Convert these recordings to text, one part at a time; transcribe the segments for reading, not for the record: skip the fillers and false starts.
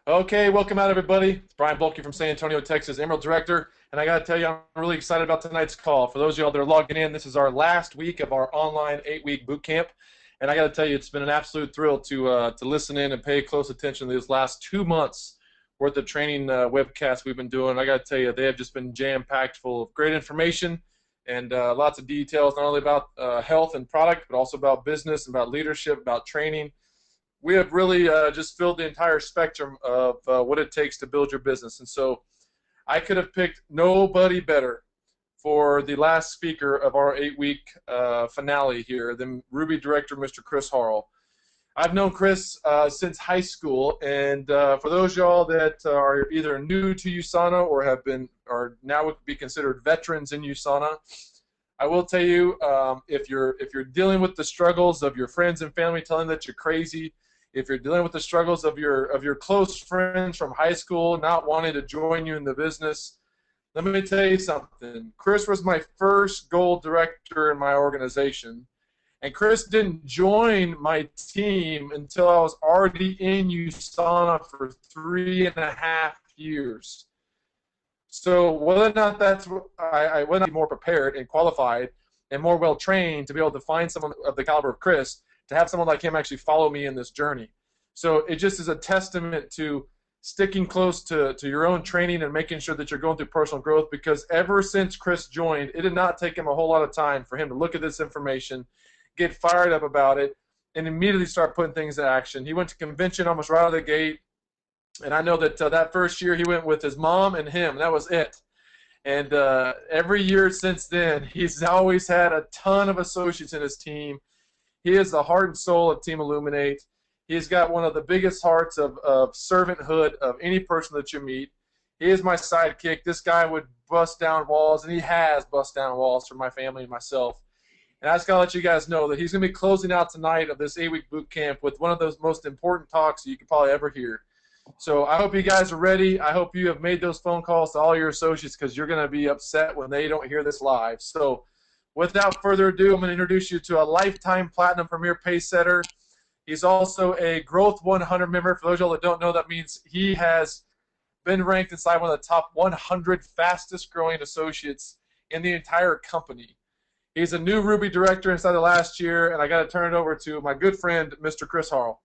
Okay, welcome out, everybody. It's Brian Bulkey from San Antonio, Texas, Emerald Director. And I got to tell you, I'm really excited about tonight's call. For those of y'all that are logging in, this is our last week of our online 8-week boot camp. And I got to tell you, it's been an absolute thrill to listen in and pay close attention to these last 2 months worth of training webcasts we've been doing. I got to tell you, they have just been jam-packed full of great information and lots of details, not only about health and product, but also about business, about leadership, about training. We have really just filled the entire spectrum of what it takes to build your business. And so I could have picked nobody better for the last speaker of our 8-week finale here than Ruby Director Mr. Chris Harl. I've known Chris since high school, and for those y'all that are either new to USANA or now would be considered veterans in USANA, I will tell you, if you're dealing with the struggles of your friends and family telling that you're crazy, if you're dealing with the struggles of your close friends from high school not wanting to join you in the business, let me tell you something. Chris was my first goal director in my organization, and Chris didn't join my team until I was already in USANA for 3.5 years. So whether or not I went to be more prepared and qualified and more well trained to be able to find someone of the caliber of Chris, to have someone like him actually follow me in this journey. So it just is a testament to sticking close to your own training and making sure that you're going through personal growth, because ever since Chris joined, it did not take him a whole lot of time for him to look at this information, get fired up about it, and immediately start putting things in action. He went to convention almost right out of the gate. And I know that that first year he went with his mom and him. That was it. And every year since then, he's always had a ton of associates in his team. He is the heart and soul of Team Illuminate. He's got one of the biggest hearts of servanthood of any person that you meet. He is my sidekick. This guy would bust down walls, and he has bust down walls for my family and myself. And I just got to let you guys know that he's going to be closing out tonight of this 8-week boot camp with one of those most important talks you could probably ever hear. So I hope you guys are ready. I hope you have made those phone calls to all your associates, because you're going to be upset when they don't hear this live. So without further ado, I'm going to introduce you to a lifetime platinum premier pace setter. He's also a Growth 100 member. For those of you that don't know, that means he has been ranked inside one of the top 100 fastest growing associates in the entire company. He's a new Ruby director inside the last year, and I got to turn it over to my good friend, Mr. Chris Harl.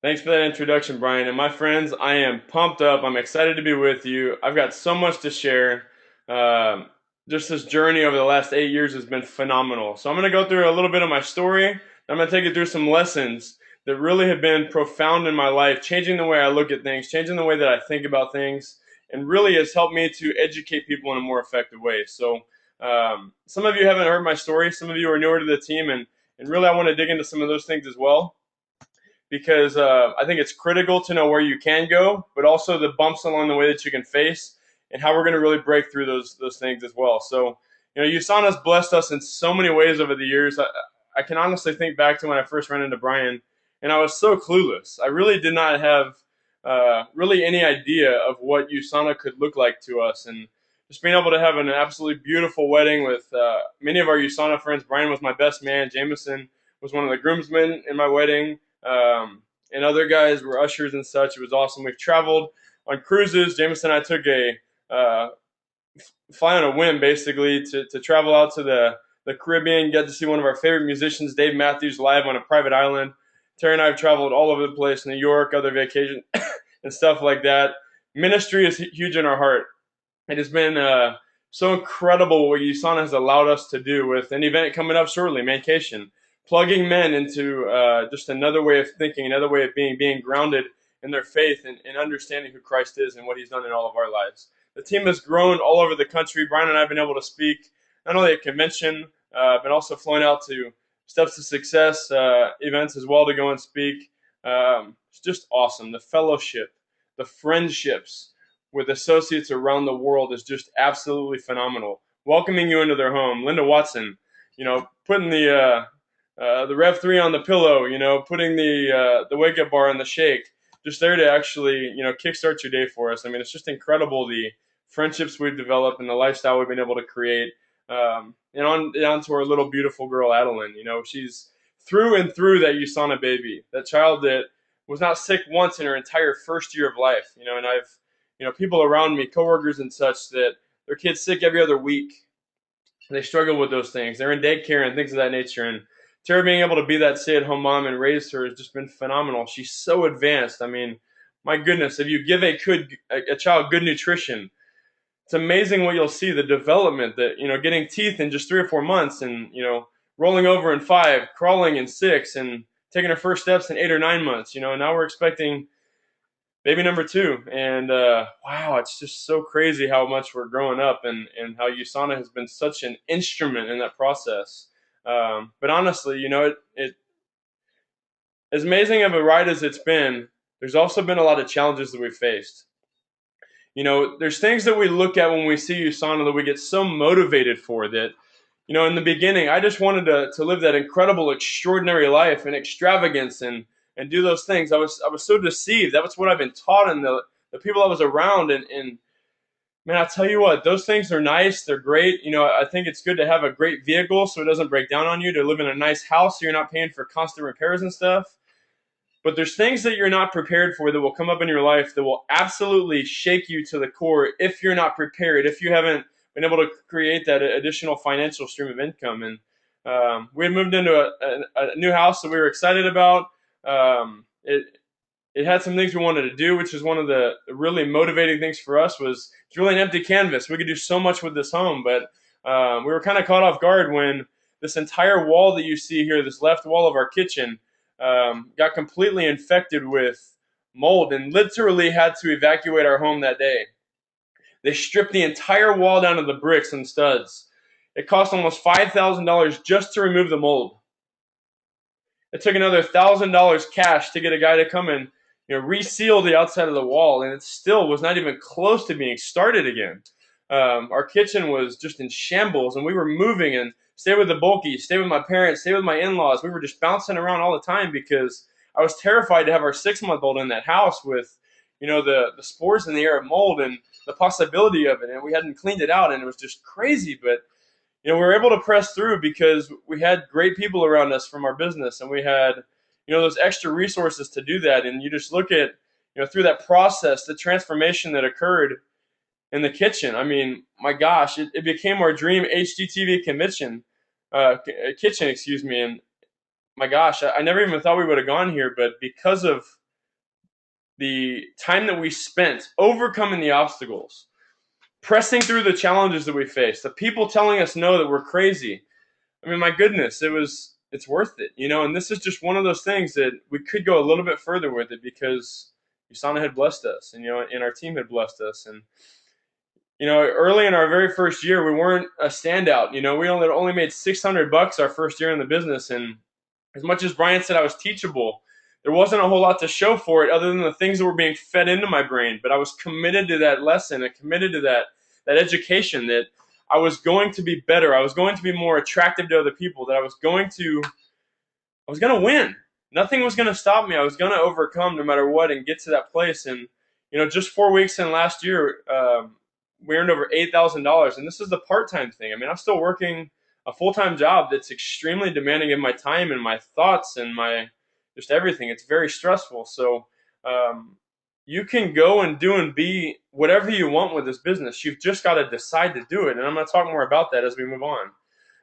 Thanks for that introduction, Brian. And my friends, I am pumped up. I'm excited to be with you. I've got so much to share. Just this journey over the last 8 years has been phenomenal. So I'm going to go through a little bit of my story. I'm going to take you through some lessons that really have been profound in my life, changing the way I look at things, changing the way that I think about things, and really has helped me to educate people in a more effective way. So some of you haven't heard my story. Some of you are newer to the team, and really I want to dig into some of those things as well, because I think it's critical to know where you can go, but also the bumps along the way that you can face, and how we're going to really break through those things as well. So, USANA's blessed us in so many ways over the years. I can honestly think back to when I first ran into Brian, and I was so clueless. I really did not have really any idea of what USANA could look like to us, and just being able to have an absolutely beautiful wedding with many of our USANA friends. Brian was my best man. Jameson was one of the groomsmen in my wedding. And other guys were ushers and such. It was awesome. We've traveled on cruises. Jameson and I took a fly on a whim, basically, to travel out to the Caribbean, get to see one of our favorite musicians, Dave Matthews, live on a private island. Terry and I have traveled all over the place, New York, other vacations, and stuff like that. Ministry is huge in our heart. It has been so incredible what USANA has allowed us to do, with an event coming up shortly, Mancation, plugging men into just another way of thinking, another way of being grounded in their faith, and understanding who Christ is and what he's done in all of our lives. The team has grown all over the country. Brian and I have been able to speak not only at convention, but also flown out to Steps to Success events as well to go and speak. It's just awesome. The fellowship, the friendships with associates around the world is just absolutely phenomenal. Welcoming you into their home. Linda Watson, putting the Rev 3 on the pillow, putting the wake up bar on the shake, just there to actually, kickstart your day for us. I mean, it's just incredible, the friendships we've developed and the lifestyle we've been able to create. And on to our little beautiful girl, Adeline. She's through and through that USANA baby, that child that was not sick once in her entire first year of life. And I've, people around me, coworkers and such, that their kids sick every other week. They struggle with those things. They're in daycare and things of that nature. And Tara being able to be that stay-at-home mom and raise her has just been phenomenal. She's so advanced. I mean, my goodness, if you give a child good nutrition, it's amazing what you'll see, the development that, getting teeth in just 3 or 4 months, and, rolling over in 5, crawling in 6, and taking her first steps in 8 or 9 months. Now we're expecting baby number 2. And wow, it's just so crazy how much we're growing up, and how USANA has been such an instrument in that process. But honestly, as amazing of a ride as it's been, there's also been a lot of challenges that we've faced. There's things that we look at when we see USANA that we get so motivated for that, in the beginning, I just wanted to live that incredible, extraordinary life and extravagance and do those things. I was so deceived. That was what I've been taught, and the people I was around. And man, I tell you what, those things are nice. They're great. I think it's good to have a great vehicle so it doesn't break down on you, to live in a nice house so you're not paying for constant repairs and stuff. But there's things that you're not prepared for that will come up in your life that will absolutely shake you to the core if you're not prepared, if you haven't been able to create that additional financial stream of income. And we had moved into a new house that we were excited about. It had some things we wanted to do, which is one of the really motivating things for us. Was it's really an empty canvas. We could do so much with this home, but we were kind of caught off guard when this entire wall that you see here, this left wall of our kitchen, got completely infected with mold, and literally had to evacuate our home that day. They stripped the entire wall down to the bricks and studs. It cost almost $5,000 just to remove the mold. It took another $1,000 cash to get a guy to come and reseal the outside of the wall, and it still was not even close to being started again. Our kitchen was just in shambles, and we were moving and stay with the bulky, stay with my parents, stay with my in-laws. We were just bouncing around all the time because I was terrified to have our 6-month-old in that house with, the spores in the air of mold and the possibility of it. And we hadn't cleaned it out, and it was just crazy. But, we were able to press through because we had great people around us from our business, and we had, those extra resources to do that. And you just look at, through that process, the transformation that occurred in the kitchen. I mean, my gosh, it became our dream HGTV kitchen, excuse me. And my gosh, I never even thought we would have gone here, but because of the time that we spent overcoming the obstacles, pressing through the challenges that we faced, the people telling us no, that we're crazy. I mean, my goodness, it's worth it, and this is just one of those things that we could go a little bit further with it because USANA had blessed us, and, and our team had blessed us. And early in our very first year, we weren't a standout. We only made $600 our first year in the business. And as much as Brian said I was teachable, there wasn't a whole lot to show for it other than the things that were being fed into my brain. But I was committed to that lesson and committed to that education, that I was going to be better. I was going to be more attractive to other people, that I was going to win. Nothing was going to stop me. I was going to overcome no matter what and get to that place. And, just 4 weeks in last year, we earned over $8,000, and this is the part-time thing. I mean, I'm still working a full-time job that's extremely demanding of my time and my thoughts and my just everything. It's very stressful. So you can go and do and be whatever you want with this business. You've just got to decide to do it, and I'm going to talk more about that as we move on.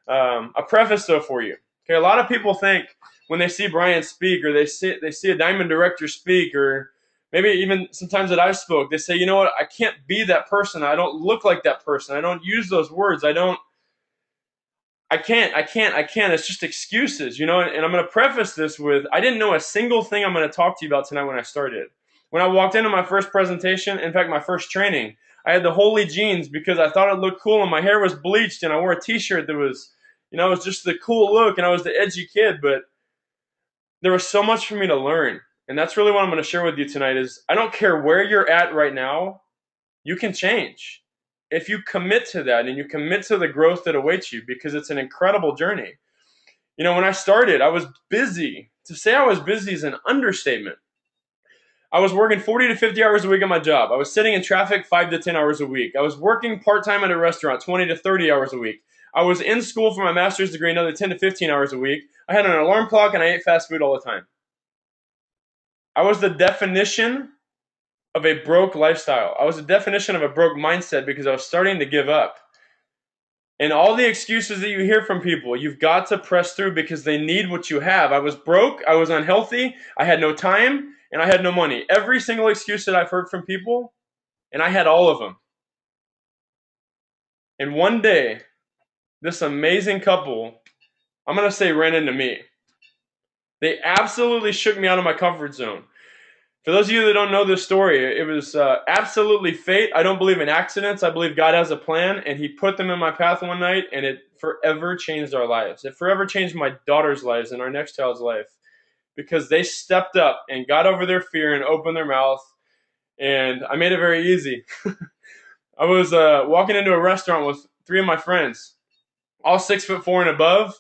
A preface, though, for you. Okay, a lot of people think when they see Brian speak, or they see a Diamond director speak, or maybe even sometimes that I spoke, they say, you know what, I can't be that person. I don't look like that person. I don't use those words. I can't. It's just excuses, And I'm going to preface this with, I didn't know a single thing I'm going to talk to you about tonight when I started. When I walked into my first presentation, in fact, my first training, I had the holy jeans because I thought it looked cool, and my hair was bleached, and I wore a t-shirt that was, it was just the cool look, and I was the edgy kid, but there was so much for me to learn. And that's really what I'm going to share with you tonight is, I don't care where you're at right now, you can change. If you commit to that and you commit to the growth that awaits you, because it's an incredible journey. When I started, I was busy. To say I was busy is an understatement. I was working 40 to 50 hours a week at my job. I was sitting in traffic 5 to 10 hours a week. I was working part-time at a restaurant 20 to 30 hours a week. I was in school for my master's degree another 10 to 15 hours a week. I had an alarm clock, and I ate fast food all the time. I was the definition of a broke lifestyle. I was the definition of a broke mindset because I was starting to give up. And all the excuses that you hear from people, you've got to press through because they need what you have. I was broke, I was unhealthy, I had no time, and I had no money. Every single excuse that I've heard from people, and I had all of them. And one day, this amazing couple, I'm going to say, ran into me. They absolutely shook me out of my comfort zone. For those of you that don't know this story, it was absolutely fate. I don't believe in accidents. I believe God has a plan, and He put them in my path one night, and it forever changed our lives. It forever changed my daughter's lives and our next child's life because they stepped up and got over their fear and opened their mouth, and I made it very easy. I was walking into a restaurant with three of my friends, all 6'4" and above.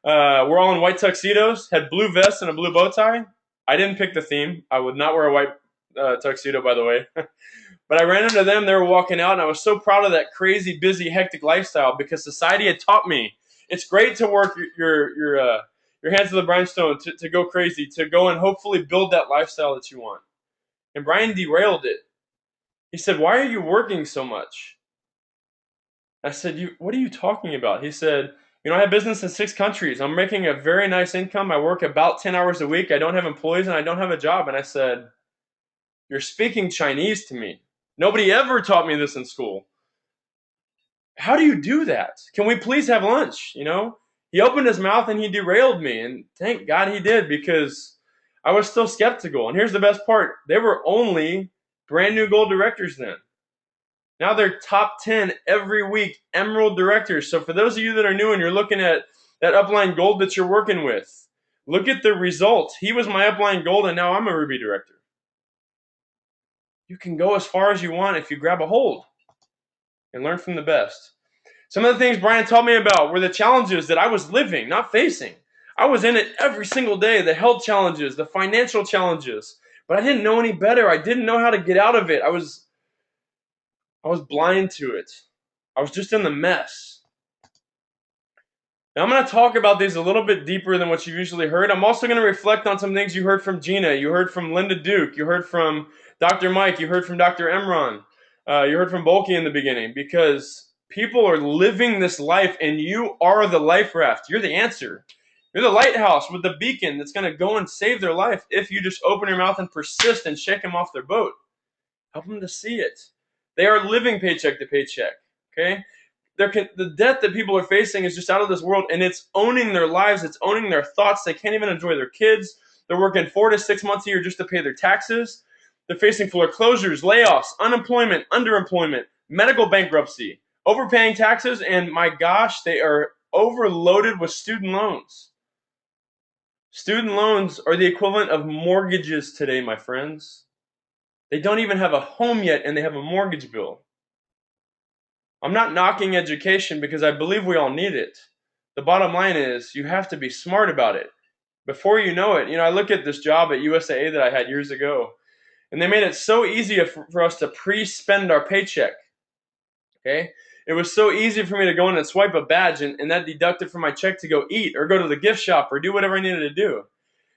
We're all in white tuxedos, had blue vests and a blue bow tie. I didn't pick the theme. I would not wear a white tuxedo, by the way. But I ran into them. They were walking out, and I was so proud of that crazy, busy, hectic lifestyle because society had taught me it's great to work your hands to the grindstone, to go crazy, to go and hopefully build that lifestyle that you want. And Brian derailed it. He said, "Why are you working so much?" I said, "What are you talking about?" He said, "I have business in 6 countries. I'm making a very nice income. I work about 10 hours a week. I don't have employees and I don't have a job." And I said, "You're speaking Chinese to me. Nobody ever taught me this in school. How do you do that? Can we please have lunch?" He opened his mouth and he derailed me. And thank God he did because I was still skeptical. And here's the best part. They were only brand new gold directors then. Now they're top 10 every week, Emerald directors. So for those of you that are new and you're looking at that upline gold that you're working with, look at the results. He was my upline gold and now I'm a Ruby director. You can go as far as you want if you grab a hold and learn from the best. Some of the things Brian taught me about were the challenges that I was living, not facing. I was in it every single day, the health challenges, the financial challenges, but I didn't know any better. I didn't know how to get out of it. I was blind to it. I was just in the mess. Now I'm going to talk about these a little bit deeper than what you've usually heard. I'm also going to reflect on some things you heard from Gina, you heard from Linda Duke, you heard from Dr. Mike, you heard from Dr. Emron, you heard from Bulky in the beginning, because people are living this life and you are the life raft. You're the answer. You're the lighthouse with the beacon that's going to go and save their life if you just open your mouth and persist and shake them off their boat. Help them to see it. They are living paycheck to paycheck. Okay? The debt that people are facing is just out of this world, and it's owning their lives. It's owning their thoughts. They can't even enjoy their kids. They're working 4 to 6 months a year just to pay their taxes. They're facing foreclosures, layoffs, unemployment, underemployment, medical bankruptcy, overpaying taxes, and my gosh, they are overloaded with student loans. Student loans are the equivalent of mortgages today, my friends. They don't even have a home yet, and they have a mortgage bill. I'm not knocking education because I believe we all need it. The bottom line is you have to be smart about it. Before you know it, I look at this job at USAA that I had years ago, and they made it so easy for us to pre-spend our paycheck. Okay? It was so easy for me to go in and swipe a badge and that deducted from my check to go eat or go to the gift shop or do whatever I needed to do.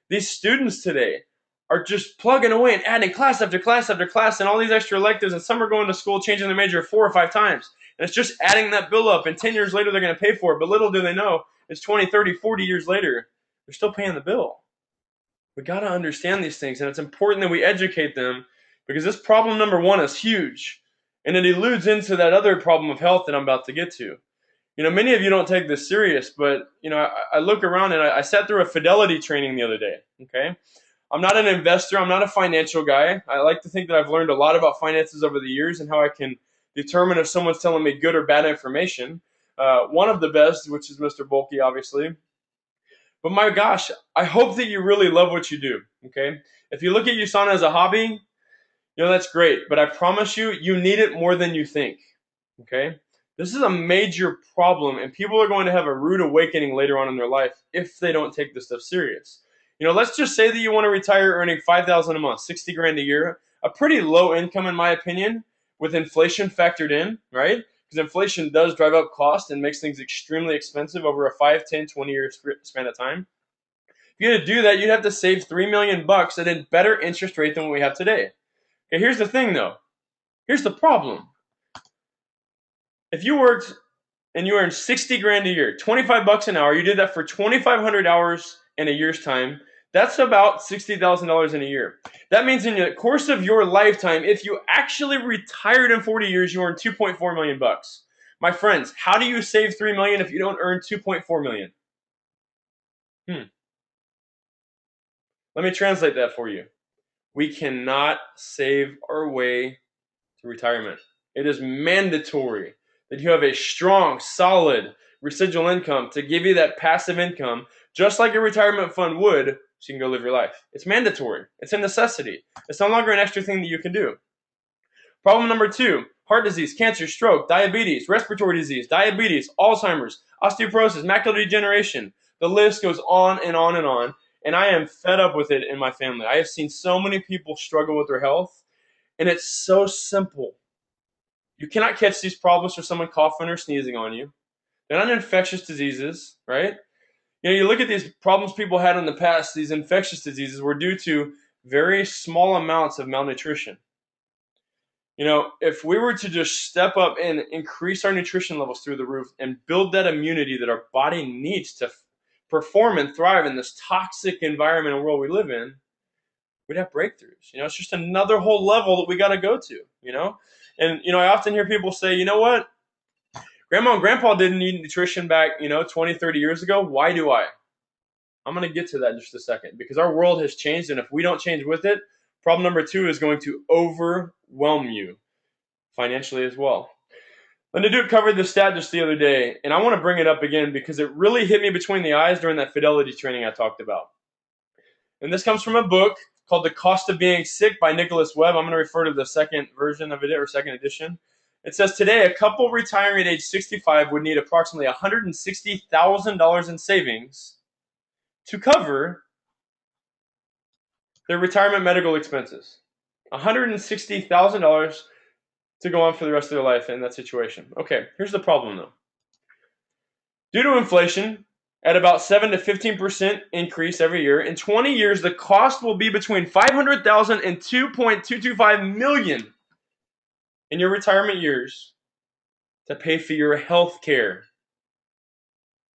These students today are just plugging away and adding class after class after class and all these extra electives, and some are going to school changing their major 4 or 5 times. And it's just adding that bill up, and 10 years later they're going to pay for it. But little do they know, it's 20, 30, 40 years later, they're still paying the bill. We got to understand these things, and it's important that we educate them because this problem number 1 is huge, and it alludes into that other problem of health that I'm about to get to. Many of you don't take this serious, but, I look around and I sat through a fidelity training the other day, okay? I'm not an investor. I'm not a financial guy. I like to think that I've learned a lot about finances over the years and how I can determine if someone's telling me good or bad information. One of the best, which is Mr. Bulky, obviously. But my gosh, I hope that you really love what you do, okay? If you look at USANA as a hobby, that's great. But I promise you, you need it more than you think, okay? This is a major problem, and people are going to have a rude awakening later on in their life if they don't take this stuff serious. Let's just say that you want to retire earning $5,000 a month, 60 grand a year, a pretty low income in my opinion, with inflation factored in, right? Because inflation does drive up cost and makes things extremely expensive over a 5, 10, 20 year span of time. If you had to do that, you'd have to save $3 million at a better interest rate than what we have today. Okay, here's the thing though. Here's the problem. If you worked and you earned 60 grand a year, 25 bucks an hour, you did that for 2,500 hours in a year's time. That's about $60,000 in a year. That means in the course of your lifetime, if you actually retired in 40 years, you earn 2.4 million bucks. My friends, how do you save 3 million if you don't earn 2.4 million? Let me translate that for you. We cannot save our way to retirement. It is mandatory that you have a strong, solid residual income to give you that passive income, just like a retirement fund would, so you can go live your life. It's mandatory. It's a necessity. It's no longer an extra thing that you can do. Problem number 2, heart disease, cancer, stroke, diabetes, respiratory disease, diabetes, Alzheimer's, osteoporosis, macular degeneration. The list goes on and on and on. And I am fed up with it in my family. I have seen so many people struggle with their health, and it's so simple. You cannot catch these problems from someone coughing or sneezing on you. They're not infectious diseases, right? You look at these problems people had in the past, these infectious diseases were due to very small amounts of malnutrition. If we were to just step up and increase our nutrition levels through the roof and build that immunity that our body needs to perform and thrive in this toxic environment and world we live in, we'd have breakthroughs. It's just another whole level that we got to go to. And I often hear people say, you know what? Grandma and grandpa didn't need nutrition back, 20, 30 years ago. Why do I? I'm going to get to that in just a second, because our world has changed, and if we don't change with it, problem number 2 is going to overwhelm you financially as well. Linda Duke covered this stat just the other day, and I want to bring it up again because it really hit me between the eyes during that fidelity training I talked about. And this comes from a book called The Cost of Being Sick by Nicholas Webb. I'm going to refer to the second version of it, or second edition. It says today a couple retiring at age 65 would need approximately $160,000 in savings to cover their retirement medical expenses. $160,000 to go on for the rest of their life in that situation. Okay, here's the problem though. Due to inflation, at about 7 to 15% increase every year, in 20 years the cost will be between $500,000 and $2.225 million in your retirement years to pay for your health care.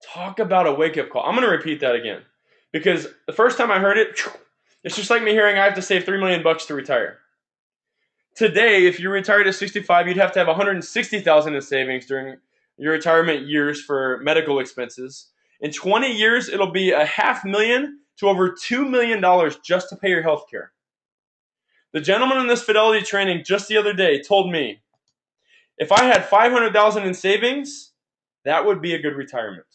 Talk about a wake-up call. I'm going to repeat that again, because the first time I heard it, it's just like me hearing I have to save $3 million to retire. Today, if you retired at 65, you'd have to have $160,000 in savings during your retirement years for medical expenses. In 20 years, it'll be $500,000 to over $2 million just to pay your health care. The gentleman in this fidelity training just the other day told me, if I had $500,000 in savings, that would be a good retirement.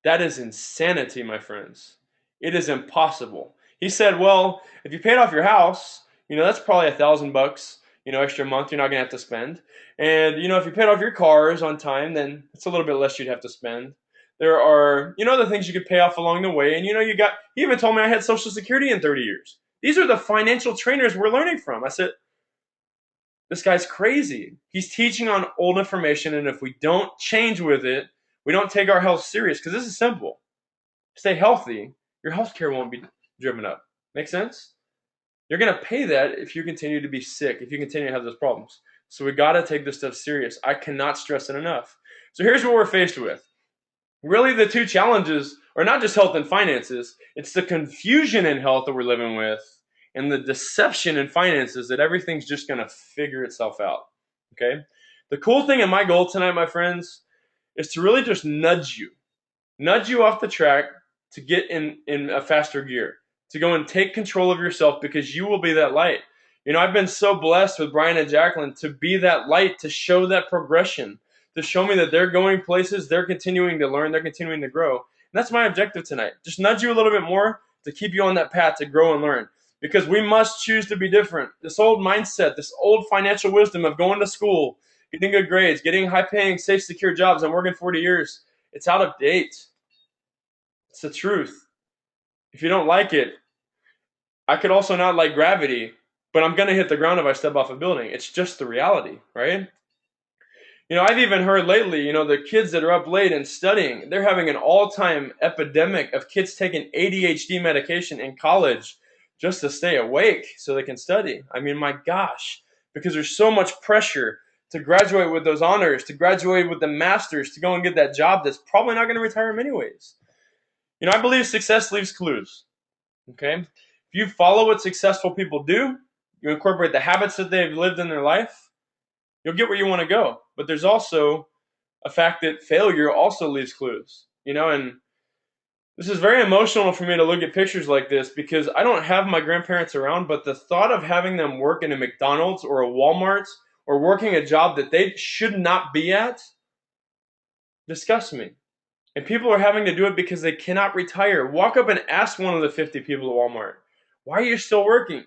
That is insanity, my friends. It is impossible. He said, well, if you paid off your house, that's probably $1,000, extra a month you're not gonna have to spend. And if you paid off your cars on time, then it's a little bit less you'd have to spend. There are, other things you could pay off along the way. And he even told me I had Social Security in 30 years. These are the financial trainers we're learning from. I said, this guy's crazy. He's teaching on old information, and if we don't change with it, we don't take our health serious, because this is simple. Stay healthy, your health care won't be driven up. Make sense? You're going to pay that if you continue to be sick, if you continue to have those problems. So we got to take this stuff serious. I cannot stress it enough. So here's what we're faced with. Really, the two challenges are not just health and finances. It's the confusion in health that we're living with, and the deception in finances that everything's just going to figure itself out. Okay? The cool thing and my goal tonight, my friends, is to really just nudge you off the track to get in a faster gear, to go and take control of yourself, because you will be that light. I've been so blessed with Brian and Jacqueline to be that light, to show that progression, to show me that they're going places, they're continuing to learn, they're continuing to grow. And that's my objective tonight. Just nudge you a little bit more to keep you on that path to grow and learn, because we must choose to be different. This old mindset, this old financial wisdom of going to school, getting good grades, getting high-paying, safe, secure jobs, and working 40 years, it's out of date. It's the truth. If you don't like it, I could also not like gravity, but I'm going to hit the ground if I step off a building. It's just the reality, right? I've even heard lately, the kids that are up late and studying, they're having an all-time epidemic of kids taking ADHD medication in college just to stay awake so they can study. I mean, my gosh, because there's so much pressure to graduate with those honors, to graduate with the masters, to go and get that job that's probably not going to retire them anyways. I believe success leaves clues. Okay? If you follow what successful people do, you incorporate the habits that they've lived in their life, you'll get where you want to go. But there's also a fact that failure also leaves clues, and this is very emotional for me to look at pictures like this because I don't have my grandparents around, but the thought of having them work in a McDonald's or a Walmart or working a job that they should not be at disgusts me. And people are having to do it because they cannot retire. Walk up and ask one of the 50 people at Walmart, why are you still working?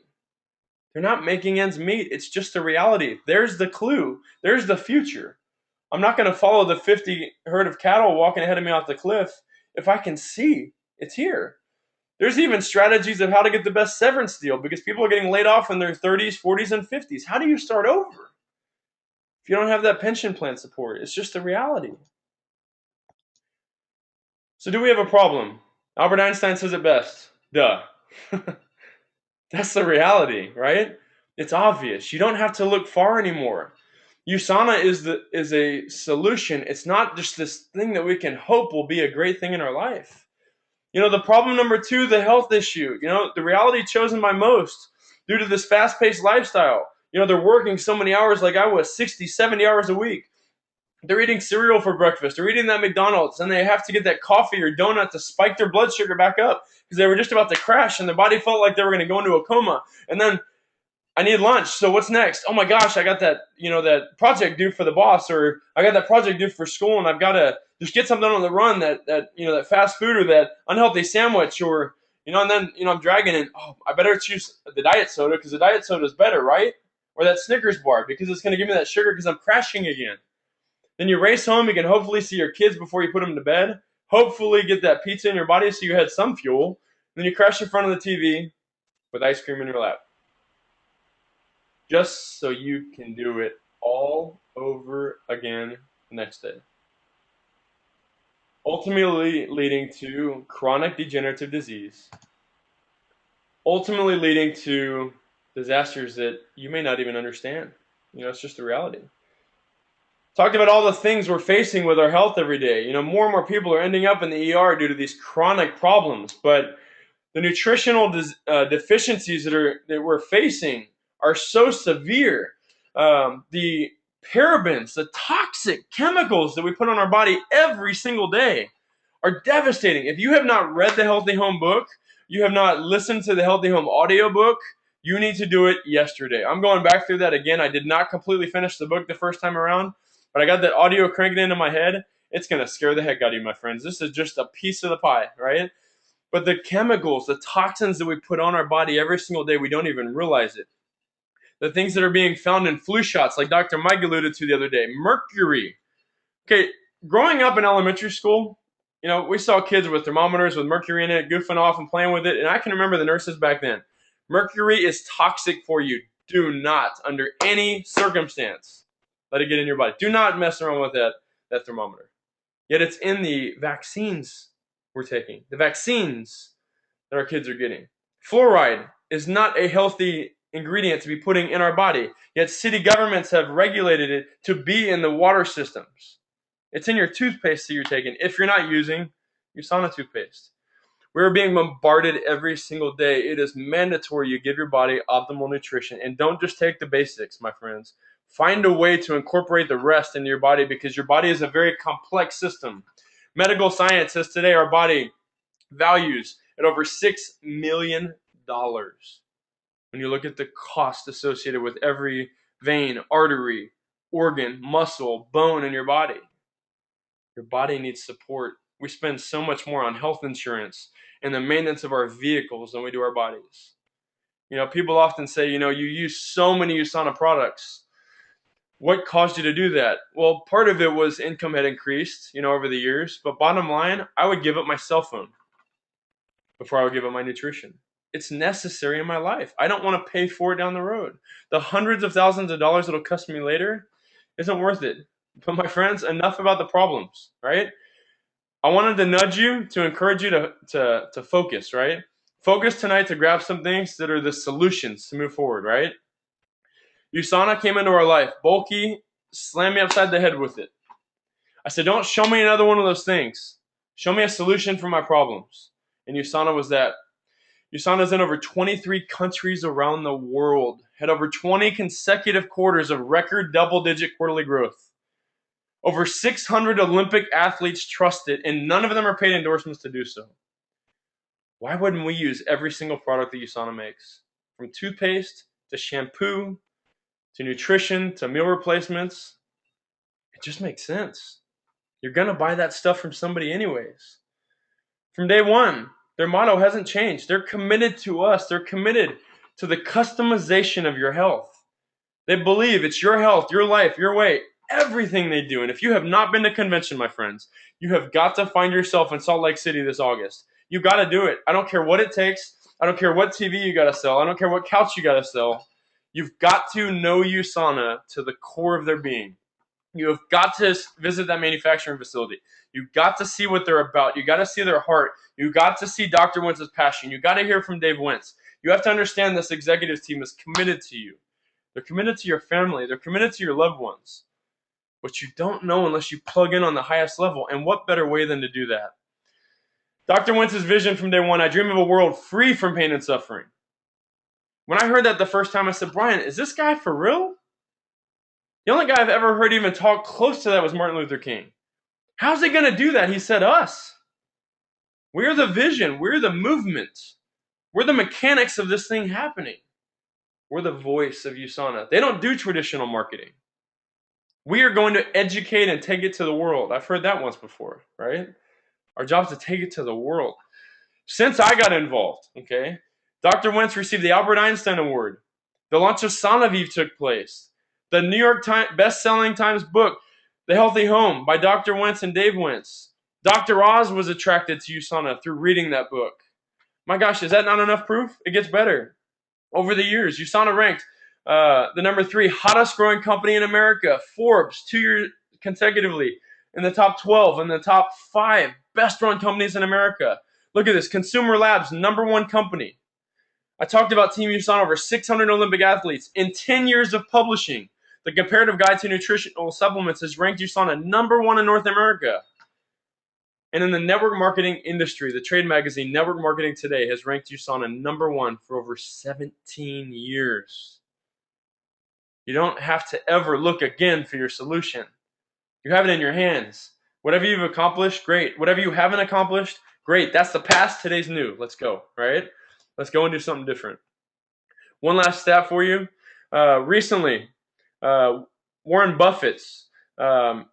They're not making ends meet. It's just a reality. There's the clue. There's the future. I'm not going to follow the 50 herd of cattle walking ahead of me off the cliff if I can see it's here. There's even strategies of how to get the best severance deal because people are getting laid off in their 30s, 40s, and 50s. How do you start over if you don't have that pension plan support? It's just a reality. So, do we have a problem? Albert Einstein says it best. Duh. That's the reality, right? It's obvious. You don't have to look far anymore. USANA is a solution. It's not just this thing that we can hope will be a great thing in our life. The problem number two, the health issue. The reality chosen by most due to this fast-paced lifestyle. They're working so many hours like I was, 60, 70 hours a week. They're eating cereal for breakfast. They're eating that McDonald's, and they have to get that coffee or donut to spike their blood sugar back up because they were just about to crash, and their body felt like they were going to go into a coma. And then I need lunch. So what's next? Oh my gosh, I got that, that project due for the boss, or I got that project due for school, and I've got to just get something on the run, that fast food or that unhealthy sandwich, or and then I'm dragging in. Oh, I better choose the diet soda because the diet soda is better, right? Or that Snickers bar because it's going to give me that sugar because I'm crashing again. Then you race home. You can hopefully see your kids before you put them to bed. Hopefully get that pizza in your body so you had some fuel. Then you crash in front of the TV with ice cream in your lap, just so you can do it all over again the next day. Ultimately leading to chronic degenerative disease, ultimately leading to disasters that you may not even understand. It's just a reality. Talked about all the things we're facing with our health every day. More and more people are ending up in the ER due to these chronic problems, but the nutritional deficiencies that we're facing are so severe. The parabens, the toxic chemicals that we put on our body every single day are devastating. If you have not read the Healthy Home book, you have not listened to the Healthy Home audiobook, you need to do it yesterday. I'm going back through that again. I did not completely finish the book the first time around, but I got that audio cranked into my head. It's going to scare the heck out of you, my friends. This is just a piece of the pie, right? But the chemicals, the toxins that we put on our body every single day, we don't even realize it. The things that are being found in flu shots, like Dr. Mike alluded to the other day, mercury. Okay, growing up in elementary school, we saw kids with thermometers with mercury in it, goofing off and playing with it, and I can remember the nurses back then. Mercury is toxic for you. Do not, under any circumstance, let it get in your body. Do not mess around with that thermometer. Yet it's in the vaccines we're taking, the vaccines that our kids are getting. Fluoride is not a healthy ingredient to be putting in our body, yet city governments have regulated it to be in the water systems. It's in your toothpaste that you're taking if you're not using USANA toothpaste. We're being bombarded every single day. It is mandatory you give your body optimal nutrition, and don't just take the basics, my friends. Find a way to incorporate the rest into your body because your body is a very complex system. Medical science says today our body values at over $6 million when you look at the cost associated with every vein, artery, organ, muscle, bone in your body. Your body needs support. We spend so much more on health insurance and the maintenance of our vehicles than we do our bodies. People often say, you use so many USANA products. What caused you to do that? Well, part of it was income had increased, over the years. But bottom line, I would give up my cell phone before I would give up my nutrition. It's necessary in my life. I don't want to pay for it down the road. The hundreds of thousands of dollars it'll cost me later isn't worth it. But my friends, enough about the problems, right? I wanted to nudge you to encourage you to focus, right? Focus tonight to grab some things that are the solutions to move forward, right? USANA came into our life, bulky, slammed me upside the head with it. I said, don't show me another one of those things. Show me a solution for my problems. And USANA was that. USANA's in over 23 countries around the world, had over 20 consecutive quarters of record double-digit quarterly growth. Over 600 Olympic athletes trust it, and none of them are paid endorsements to do so. Why wouldn't we use every single product that USANA makes? From toothpaste to shampoo to nutrition to meal replacements. It just makes sense. You're going to buy that stuff from somebody anyways. From day one, their motto hasn't changed. They're committed to us. They're committed to the customization of your health. They believe it's your health, your life, your way, everything they do. And if you have not been to convention, my friends, you have got to find yourself in Salt Lake City this August. You got to do it. I don't care what it takes. I don't care what TV you got to sell. I don't care what couch you got to sell. You've got to know USANA to the core of their being. You have got to visit that manufacturing facility. You've got to see what they're about. You got to see their heart. You got to see Dr. Wentz's passion. You got to hear from Dave Wentz. You have to understand this executive team is committed to you. They're committed to your family. They're committed to your loved ones. But you don't know unless you plug in on the highest level. And what better way than to do that? Dr. Wentz's vision from day one, I dream of a world free from pain and suffering. When I heard that the first time, I said, Brian, is this guy for real? The only guy I've ever heard even talk close to that was Martin Luther King. How's he going to do that? He said, us. We're the vision. We're the movement. We're the mechanics of this thing happening. We're the voice of USANA. They don't do traditional marketing. We are going to educate and take it to the world. I've heard that once before, right? Our job is to take it to the world. Since I got involved, okay, Dr. Wentz received the Albert Einstein Award. The launch of Sonavive took place. The New York Times best-selling Times book, The Healthy Home by Dr. Wentz and Dave Wentz. Dr. Oz was attracted to USANA through reading that book. My gosh, is that not enough proof? It gets better. Over the years, USANA ranked the number 3 hottest growing company in America. Forbes, 2 years consecutively, in the top 12, in the top 5 best run companies in America. Look at this, Consumer Labs, number 1 company. I talked about Team USANA, over 600 Olympic athletes. In 10 years of publishing, the Comparative Guide to Nutritional Supplements has ranked USANA number 1 in North America. And in the network marketing industry, the trade magazine Network Marketing Today has ranked USANA number 1 for over 17 years. You don't have to ever look again for your solution. You have it in your hands. Whatever you've accomplished, great. Whatever you haven't accomplished, great. That's the past, today's new. Let's go, right? Let's go and do something different. One last stat for you. Recently, Warren Buffett's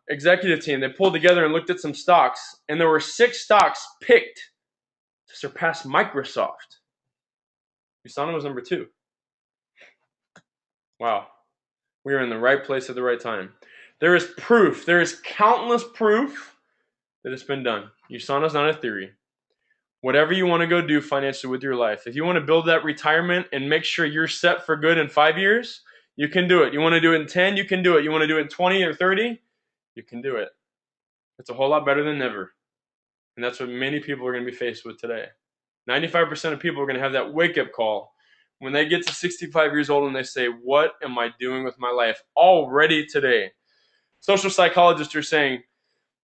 executive team, they pulled together and looked at some stocks, and there were 6 stocks picked to surpass Microsoft. USANA was number 2. Wow. We are in the right place at the right time. There is proof. There is countless proof that it's been done. USANA is not a theory. Whatever you want to go do financially with your life, if you want to build that retirement and make sure you're set for good in 5 years, you can do it. You want to do it in 10, you can do it. You want to do it in 20 or 30, you can do it. It's a whole lot better than never. And that's what many people are going to be faced with today. 95% of people are going to have that wake-up call when they get to 65 years old and they say, what am I doing with my life already today? Social psychologists are saying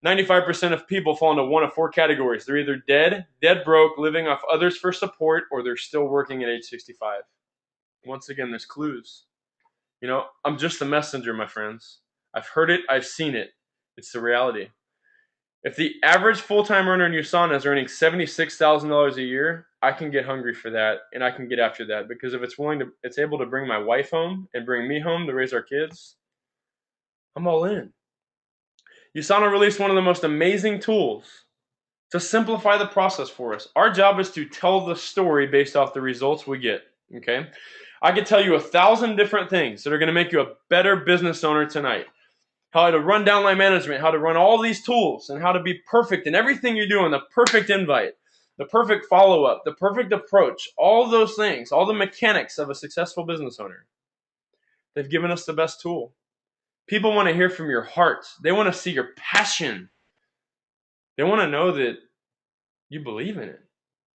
95% of people fall into one of 4 categories. They're either dead broke, living off others for support, or they're still working at age 65. Once again, there's clues. You know, I'm just a messenger, my friends. I've heard it, I've seen it. It's the reality. If the average full-time earner in USANA is earning $76,000 a year, I can get hungry for that, and I can get after that, because if it's able to bring my wife home and bring me home to raise our kids, I'm all in. USANA released one of the most amazing tools to simplify the process for us. Our job is to tell the story based off the results we get, okay? I could tell you 1,000 different things that are going to make you a better business owner tonight. How to run downline management, how to run all these tools, and how to be perfect in everything you're doing, the perfect invite, the perfect follow-up, the perfect approach, all those things, all the mechanics of a successful business owner. They've given us the best tool. People want to hear from your heart. They want to see your passion. They want to know that you believe in it.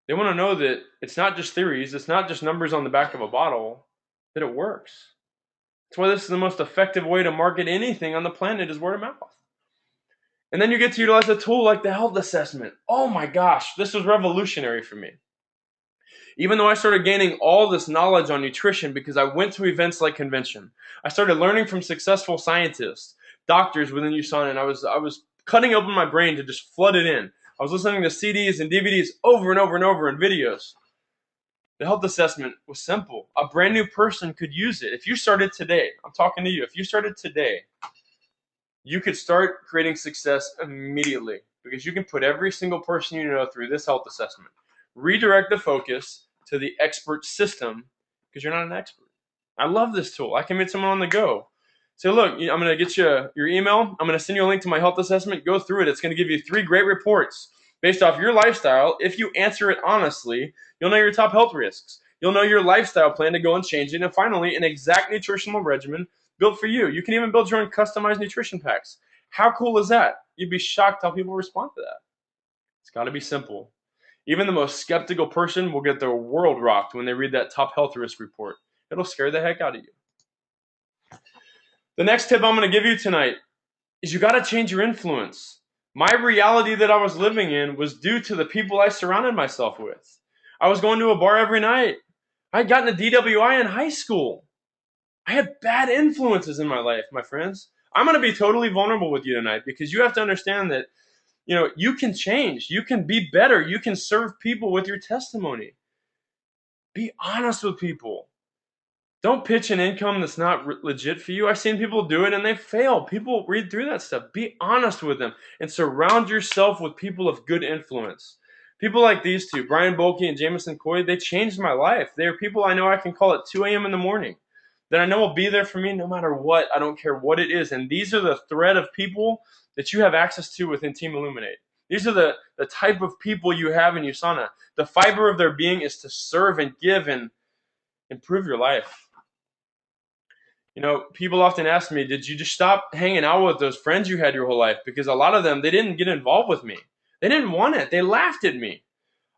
They want to know that it's not just theories, it's not just numbers on the back of a bottle, that it works. That's why this is the most effective way to market anything on the planet is word of mouth. And then you get to utilize a tool like the health assessment. Oh my gosh, this was revolutionary for me. Even though I started gaining all this knowledge on nutrition because I went to events like convention, I started learning from successful scientists, doctors within USANA, and I was cutting open my brain to just flood it in. I was listening to CDs and DVDs over and over and over and videos. The health assessment was simple. A brand new person could use it. If you started today, I'm talking to you, if you started today, you could start creating success immediately because you can put every single person you know through this health assessment. Redirect the focus to the expert system because you're not an expert. I love this tool. I can meet someone on the go. Say, look, I'm going to get you your email. I'm going to send you a link to my health assessment. Go through it. It's going to give you 3 great reports based off your lifestyle. If you answer it honestly, you'll know your top health risks. You'll know your lifestyle plan to go and change it. And finally, an exact nutritional regimen built for you. You can even build your own customized nutrition packs. How cool is that? You'd be shocked how people respond to that. It's got to be simple. Even the most skeptical person will get their world rocked when they read that top health risk report. It'll scare the heck out of you. The next tip I'm going to give you tonight is you got to change your influence. My reality that I was living in was due to the people I surrounded myself with. I was going to a bar every night. I had gotten a DWI in high school. I had bad influences in my life, my friends. I'm going to be totally vulnerable with you tonight because you have to understand that, you can change. You can be better. You can serve people with your testimony. Be honest with people. Don't pitch an income that's not legit for you. I've seen people do it and they fail. People read through that stuff. Be honest with them and surround yourself with people of good influence. People like these two, Brian Bolke and Jameson Coy, they changed my life. They are people I know I can call at 2 a.m. in the morning that I know will be there for me no matter what. I don't care what it is. And these are the thread of people that you have access to within Team Illuminate. These are the type of people you have in USANA. The fiber of their being is to serve and give and improve your life. People often ask me, did you just stop hanging out with those friends you had your whole life? Because a lot of them, they didn't get involved with me. They didn't want it. They laughed at me.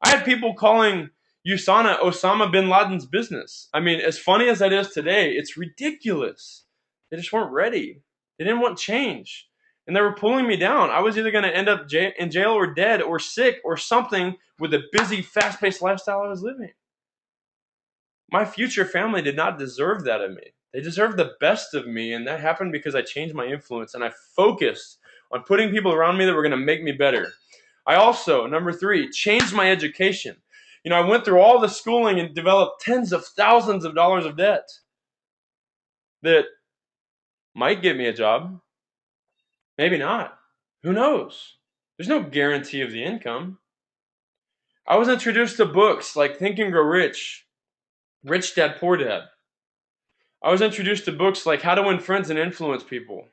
I had people calling USANA Osama bin Laden's business. I mean, as funny as that is today, it's ridiculous. They just weren't ready. They didn't want change. And they were pulling me down. I was either going to end up in jail or dead or sick or something with the busy, fast-paced lifestyle I was living. My future family did not deserve that of me. They deserved the best of me, and that happened because I changed my influence and I focused on putting people around me that were going to make me better. I also, number 3, changed my education. I went through all the schooling and developed tens of thousands of dollars of debt that might get me a job, maybe not. Who knows? There's no guarantee of the income. I was introduced to books like Think and Grow Rich, Rich Dad, Poor Dad. I was introduced to books like How to Win Friends and Influence People.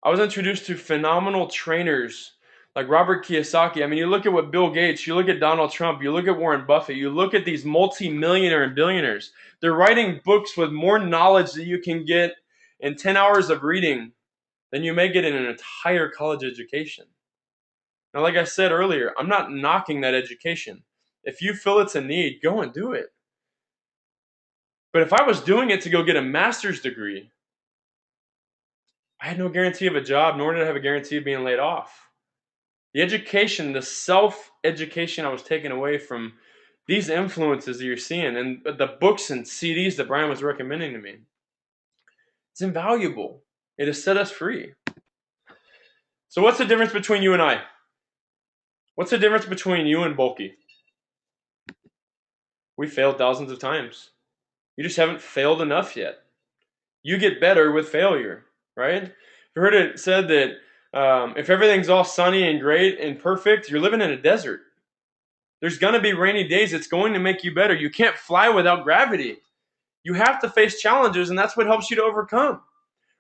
I was introduced to phenomenal trainers like Robert Kiyosaki. I mean, you look at what Bill Gates, you look at Donald Trump, you look at Warren Buffett, you look at these multi-millionaire and billionaires. They're writing books with more knowledge that you can get in 10 hours of reading than you may get in an entire college education. Now, like I said earlier, I'm not knocking that education. If you feel it's a need, go and do it. But if I was doing it to go get a master's degree, I had no guarantee of a job, nor did I have a guarantee of being laid off. The education, the self-education I was taking away from these influences that you're seeing and the books and CDs that Brian was recommending to me, it's invaluable. It has set us free. So what's the difference between you and I? What's the difference between you and Bulky? We failed thousands of times. You just haven't failed enough yet. You get better with failure, right? You heard it said that if everything's all sunny and great and perfect, you're living in a desert. There's going to be rainy days. It's going to make you better. You can't fly without gravity. You have to face challenges, and that's what helps you to overcome.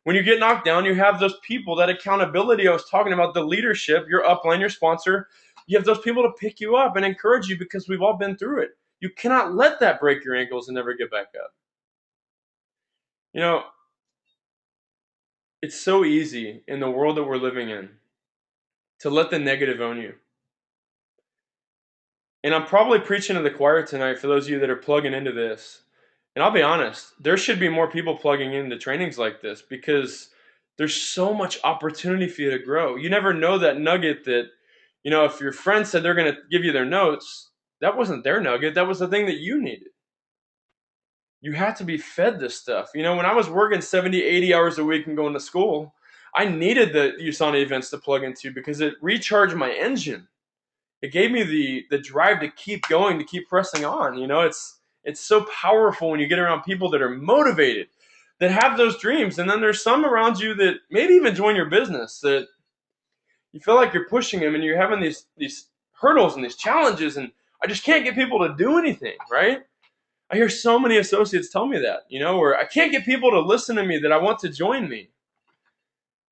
When you get knocked down, you have those people, that accountability I was talking about, the leadership, your upline, your sponsor. You have those people to pick you up and encourage you because we've all been through it. You cannot let that break your ankles and never get back up. It's so easy in the world that we're living in to let the negative own you. And I'm probably preaching to the choir tonight for those of you that are plugging into this. And I'll be honest, there should be more people plugging into trainings like this because there's so much opportunity for you to grow. You never know that nugget that, if your friend said they're going to give you their notes, that wasn't their nugget. That was the thing that you needed. You have to be fed this stuff. When I was working 70, 80 hours a week and going to school, I needed the USANA events to plug into because it recharged my engine. It gave me the drive to keep going, to keep pressing on. It's so powerful when you get around people that are motivated, that have those dreams. And then there's some around you that maybe even join your business that you feel like you're pushing them and you're having these hurdles and these challenges, and I just can't get people to do anything, right? I hear so many associates tell me that, where I can't get people to listen to me that I want to join me.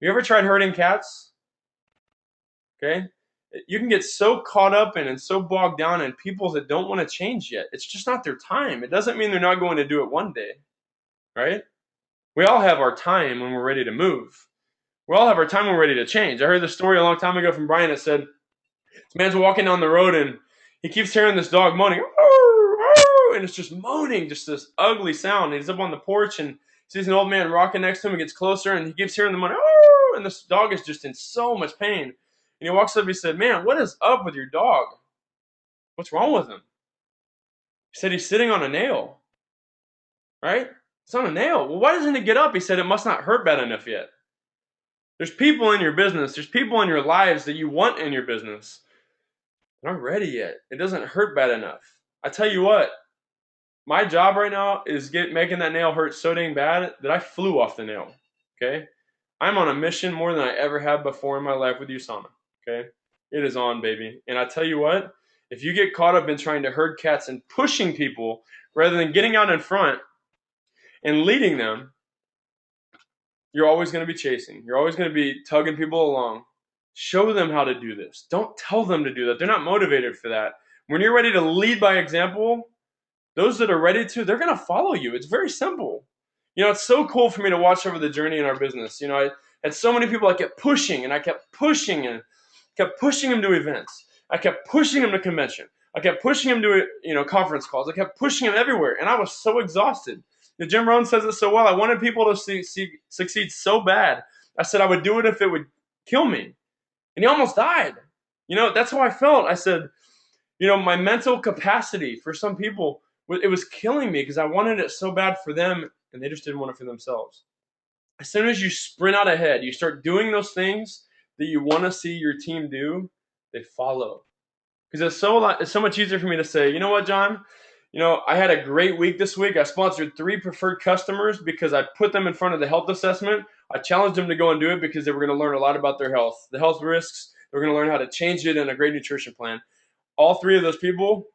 You ever tried herding cats? Okay? You can get so caught up in and so bogged down in people that don't want to change yet. It's just not their time. It doesn't mean they're not going to do it one day, right? We all have our time when we're ready to move. We all have our time when we're ready to change. I heard this story a long time ago from Brian that said this man's walking down the road and he keeps hearing this dog moaning, and it's just moaning, just this ugly sound. And he's up on the porch and sees an old man rocking next to him and gets closer and he keeps hearing the moaning, and this dog is just in so much pain. And he walks up and he said, "Man, what is up with your dog? What's wrong with him?" He said, "He's sitting on a nail." Right? It's on a nail. Well, why doesn't he get up? He said, "It must not hurt bad enough yet." There's people in your business, there's people in your lives that you want in your business. They're not ready yet. It doesn't hurt bad enough. I tell you what, my job right now is making that nail hurt so dang bad that I flew off the nail. Okay? I'm on a mission more than I ever have before in my life with USANA. Okay? It is on, baby. And I tell you what, if you get caught up in trying to herd cats and pushing people rather than getting out in front and leading them, you're always going to be chasing. You're always going to be tugging people along. Show them how to do this. Don't tell them to do that. They're not motivated for that. When you're ready to lead by example, those that are ready to, they're going to follow you. It's very simple. It's so cool for me to watch over the journey in our business. I had so many people I kept pushing, and I kept pushing and kept pushing them to events. I kept pushing them to convention. I kept pushing them to conference calls. I kept pushing them everywhere, and I was so exhausted. Jim Rohn says it so well. I wanted people to succeed so bad. I said I would do it if it would kill me, and he almost died. That's how I felt. I said, my mental capacity for some people, it was killing me because I wanted it so bad for them, and they just didn't want it for themselves. As soon as you sprint out ahead, you start doing those things that you want to see your team do, they follow. Because it's so much easier for me to say, you know what, John? I had a great week this week. I sponsored 3 preferred customers because I put them in front of the health assessment. I challenged them to go and do it because they were going to learn a lot about their health, the health risks. They were going to learn how to change it in a great nutrition plan. All 3 of those people,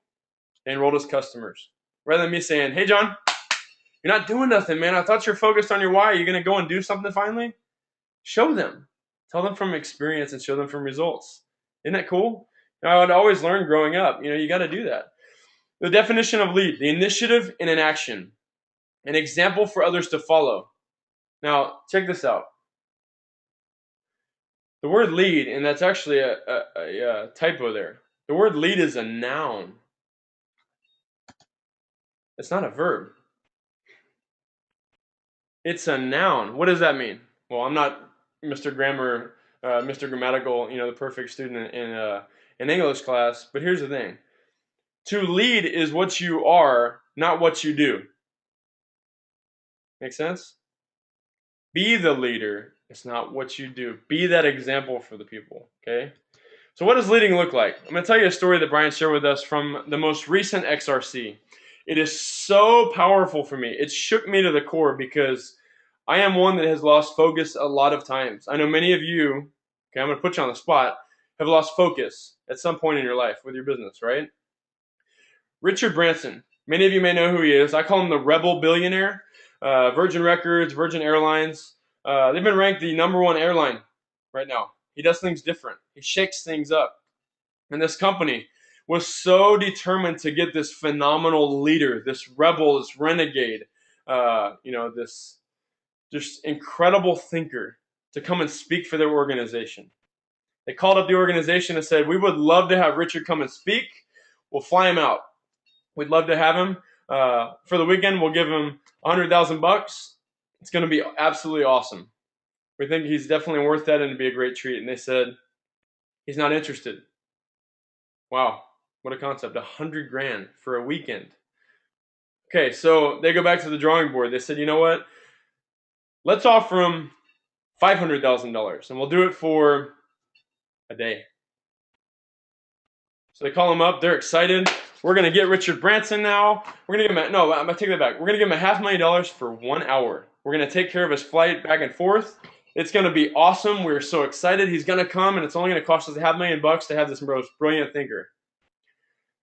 they enrolled as customers. Rather than me saying, "Hey, John, you're not doing nothing, man. I thought you're focused on your why. Are you going to go and do something finally?" Show them. Tell them from experience and show them from results. Isn't that cool? I would always learn growing up. You got to do that. The definition of lead: the initiative in an action, an example for others to follow. Now, check this out. The word lead, and that's actually a typo there. The word lead is a noun. It's not a verb. It's a noun. What does that mean? Well, I'm not Mr. Grammar, Mr. Grammatical, the perfect student in English class. But here's the thing: to lead is what you are, not what you do. Make sense? Be the leader. It's not what you do. Be that example for the people. Okay. So what does leading look like? I'm going to tell you a story that Brian shared with us from the most recent XRC. It is so powerful for me. It shook me to the core because I am one that has lost focus a lot of times. I know many of you, okay, I'm going to put you on the spot, have lost focus at some point in your life with your business, right? Richard Branson, many of you may know who he is. I call him the rebel billionaire. Virgin Records, Virgin Airlines, they've been ranked the #1 airline right now. He does things different. He shakes things up. And this company was so determined to get this phenomenal leader, this rebel, this renegade, this just incredible thinker to come and speak for their organization. They called up the organization and said, we would love to have Richard come and speak. We'll fly him out. We'd love to have him. For the weekend, we'll give him $100,000. It's going to be absolutely awesome. We think he's definitely worth that and it'd be a great treat. And they said, he's not interested. Wow, what a concept. $100,000 for a weekend. Okay, so they go back to the drawing board. They said, you know what? Let's offer him $500,000 and we'll do it for a day. So they call him up. They're excited. We're going to get Richard Branson now. We're going to give him no, I'm going to take that back. We're going to give him $500,000 for 1 hour. We're going to take care of his flight back and forth. It's going to be awesome. We're so excited. He's going to come, and it's only going to cost us $500,000 to have this brilliant thinker.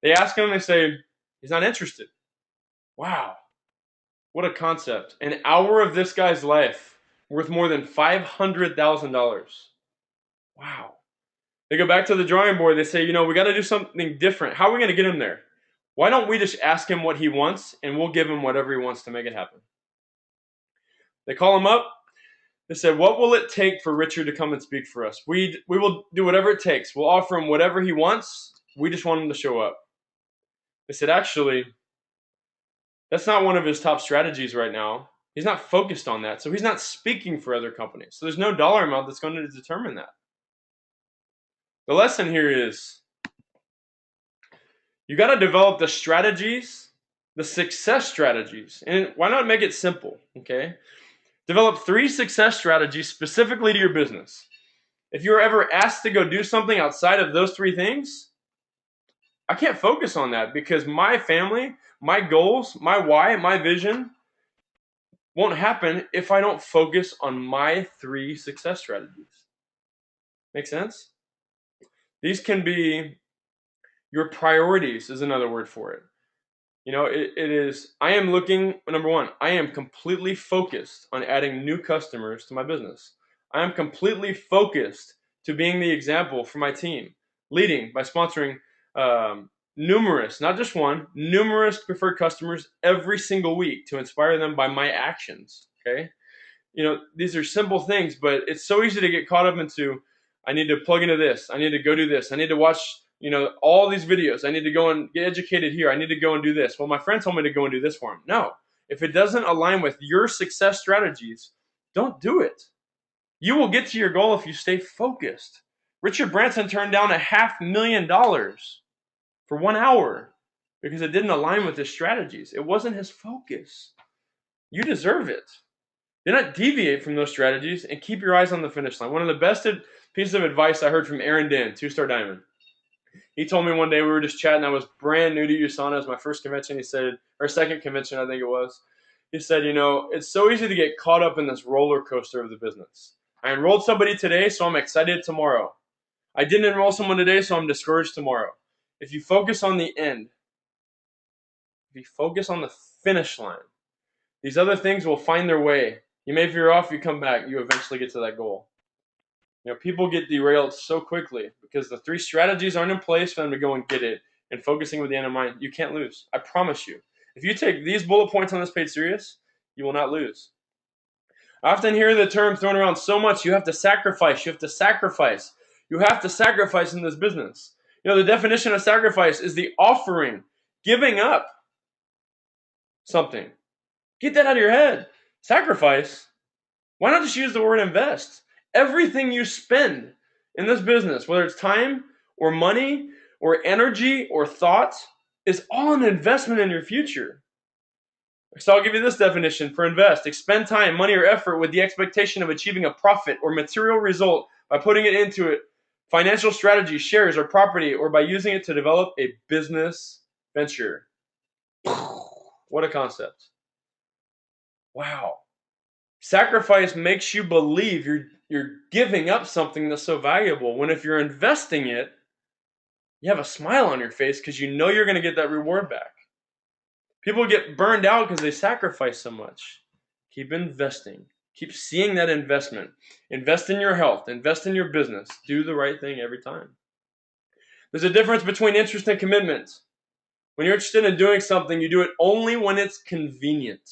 They ask him, they say, he's not interested. Wow. What a concept. An hour of this guy's life worth more than $500,000. Wow. They go back to the drawing board. They say, we got to do something different. How are we going to get him there? Why don't we just ask him what he wants, and we'll give him whatever he wants to make it happen? They call him up. They said, what will it take for Richard to come and speak for us? We will do whatever it takes. We'll offer him whatever he wants. We just want him to show up. They said, actually, that's not one of his top strategies right now. He's not focused on that. So he's not speaking for other companies. So there's no dollar amount that's going to determine that. The lesson here is you got to develop the strategies, the success strategies. And why not make it simple, okay? Develop 3 success strategies specifically to your business. If you're ever asked to go do something outside of those 3 things, I can't focus on that because my family, my goals, my why, my vision won't happen if I don't focus on my 3 success strategies. Make sense? These can be your priorities is another word for it. It is, I am looking, number 1, I am completely focused on adding new customers to my business. I am completely focused to being the example for my team, leading by sponsoring numerous, not just one, numerous preferred customers every single week to inspire them by my actions, okay? These are simple things, but it's so easy to get caught up into, I need to plug into this, I need to go do this, I need to watch all these videos. I need to go and get educated here. I need to go and do this. Well, my friend told me to go and do this for him. No. If it doesn't align with your success strategies, don't do it. You will get to your goal if you stay focused. Richard Branson turned down $500,000 for 1 hour because it didn't align with his strategies. It wasn't his focus. You deserve it. Do not deviate from those strategies and keep your eyes on the finish line. One of the best pieces of advice I heard from Aaron Dinn, 2-star diamond. He told me one day, we were just chatting, I was brand new to USANA. It was my first convention, he said, or second convention, I think it was. He said, it's so easy to get caught up in this roller coaster of the business. I enrolled somebody today, so I'm excited tomorrow. I didn't enroll someone today, so I'm discouraged tomorrow. If you focus on the end, if you focus on the finish line, these other things will find their way. You may veer off, you come back, you eventually get to that goal. People get derailed so quickly because the 3 strategies aren't in place for them to go and get it and focusing with the end in mind. You can't lose. I promise you. If you take these bullet points on this page serious, you will not lose. I often hear the term thrown around so much, you have to sacrifice, you have to sacrifice. You have to sacrifice in this business. The definition of sacrifice is the offering, giving up something. Get that out of your head. Sacrifice. Why not just use the word invest? Everything you spend in this business, whether it's time or money or energy or thought, is all an investment in your future. So I'll give you this definition for invest. Expend time, money, or effort with the expectation of achieving a profit or material result by putting it into it, financial strategy, shares, or property, or by using it to develop a business venture. What a concept. Wow. Sacrifice makes you believe you're giving up something that's so valuable, when if you're investing it, you have a smile on your face because you know you're going to get that reward back. People get burned out because they sacrifice so much. Keep investing. Keep seeing that investment. Invest in your health. Invest in your business. Do the right thing every time. There's a difference between interest and commitment. When you're interested in doing something, you do it only when it's convenient.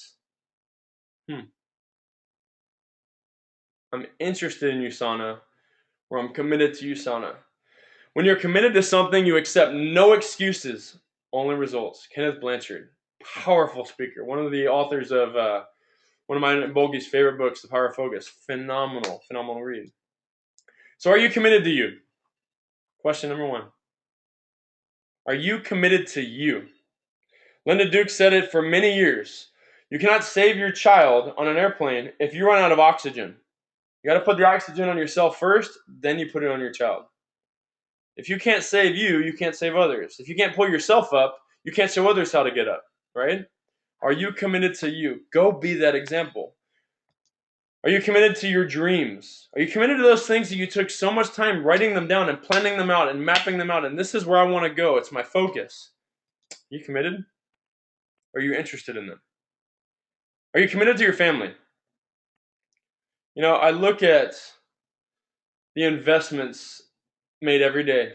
I'm interested in USANA, or I'm committed to USANA. When you're committed to something, you accept no excuses, only results. Kenneth Blanchard, powerful speaker, one of the authors of one of my Bogey's favorite books, The Power of Focus. Phenomenal, phenomenal read. So, are you committed to you? Question number one. Are you committed to you? Linda Duke said it for many years. You cannot save your child on an airplane if you run out of oxygen. You got to put the oxygen on yourself first, then you put it on your child. If you can't save you, you can't save others. If you can't pull yourself up, you can't show others how to get up, right? Are you committed to you? Go be that example. Are you committed to your dreams? Are you committed to those things that you took so much time writing them down and planning them out and mapping them out? And this is where I want to go. It's my focus. Are you committed? Or are you interested in them? Are you committed to your family? You know, I look at the investments made every day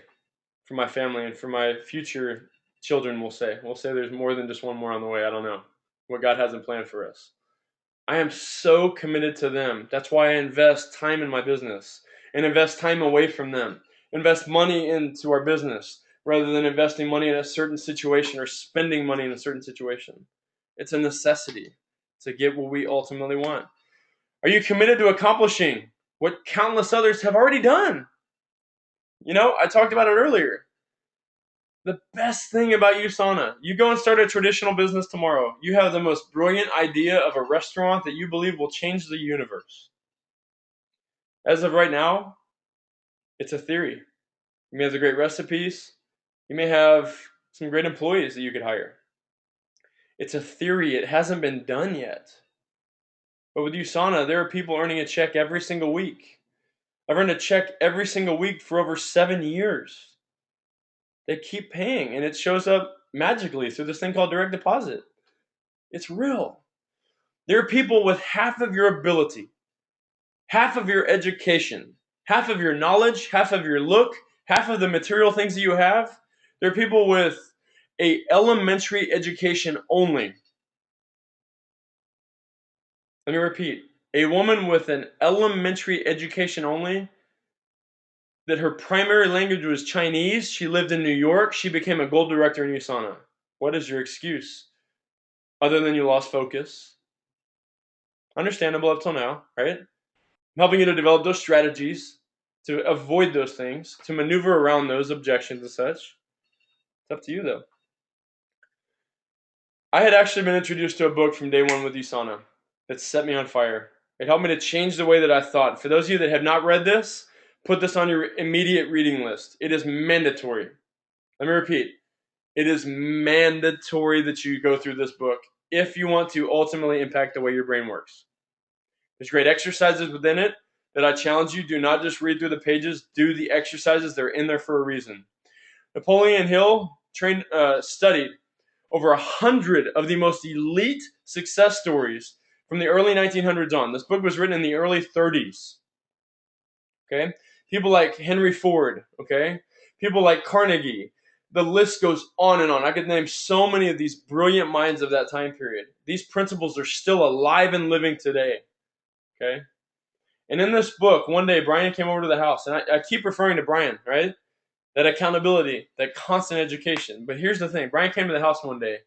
for my family and for my future children, we'll say. We'll say there's more than just one more on the way. I don't know what God has in plan for us. I am so committed to them. That's why I invest time in my business and invest time away from them. Invest money into our business rather than investing money in a certain situation or spending money in a certain situation. It's a necessity to get what we ultimately want. Are you committed to accomplishing what countless others have already done? You know, I talked about it earlier. The best thing about USANA, you go and start a traditional business tomorrow. You have the most brilliant idea of a restaurant that you believe will change the universe. As of right now, it's a theory. You may have the great recipes. You may have some great employees that you could hire. It's a theory. It hasn't been done yet. But with USANA, there are people earning a check every single week. I've earned a check every single week for over 7 years. They keep paying, and it shows up magically through this thing called direct deposit. It's real. There are people with half of your ability, half of your education, half of your knowledge, half of your look, half of the material things that you have. There are people with a elementary education only. Let me repeat. A woman with an elementary education only, that her primary language was Chinese, she lived in New York, she became a gold director in USANA. What is your excuse? Other than you lost focus. Understandable up till now, right? I'm helping you to develop those strategies to avoid those things, to maneuver around those objections and such. It's up to you, though. I had actually been introduced to a book from day one with USANA that set me on fire. It helped me to change the way that I thought. For those of you that have not read this, put this on your immediate reading list. It is mandatory. Let me repeat. It is mandatory that you go through this book if you want to ultimately impact the way your brain works. There's great exercises within it that I challenge you. Do not just read through the pages. Do the exercises. They're in there for a reason. Napoleon Hill studied over 100 of the most elite success stories from the early 1900s on. This book was written in the early 30s. Okay? People like Henry Ford, okay? People like Carnegie. The list goes on and on. I could name so many of these brilliant minds of that time period. These principles are still alive and living today. Okay? And in this book, one day Brian came over to the house, and I keep referring to Brian, right? That accountability, that constant education. But here's the thing. Brian came to the house one day,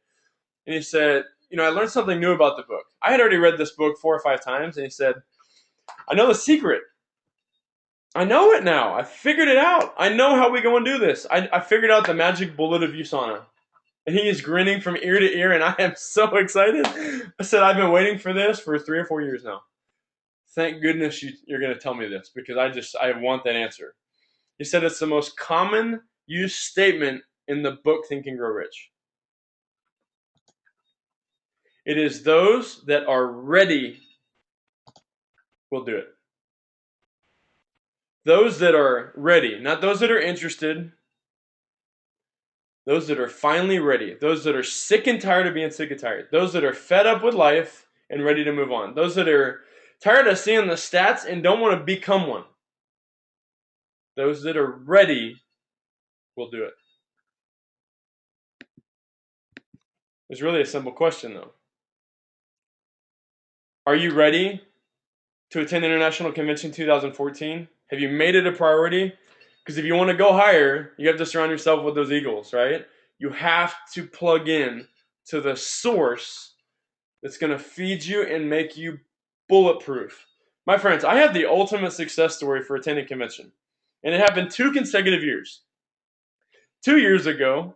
and he said, you know, I learned something new about the book. I had already read this book 4 or 5 times, and he said, I know the secret. I know it now. I figured it out. I know how we go and do this. I figured out the magic bullet of USANA. And he is grinning from ear to ear, and I am so excited. I said, I've been waiting for this for 3 or 4 years now. Thank goodness you're going to tell me this, because I want that answer. He said it's the most common used statement in the book Think and Grow Rich. It is those that are ready will do it. Those that are ready, not those that are interested, those that are finally ready, those that are sick and tired of being sick and tired, those that are fed up with life and ready to move on, those that are tired of seeing the stats and don't want to become one. Those that are ready will do it. It's really a simple question, though. Are you ready to attend the International Convention 2014? Have you made it a priority? Because if you want to go higher, you have to surround yourself with those eagles, right? You have to plug in to the source that's going to feed you and make you bulletproof. My friends, I have the ultimate success story for attending convention. And it happened 2 consecutive years. 2 years ago,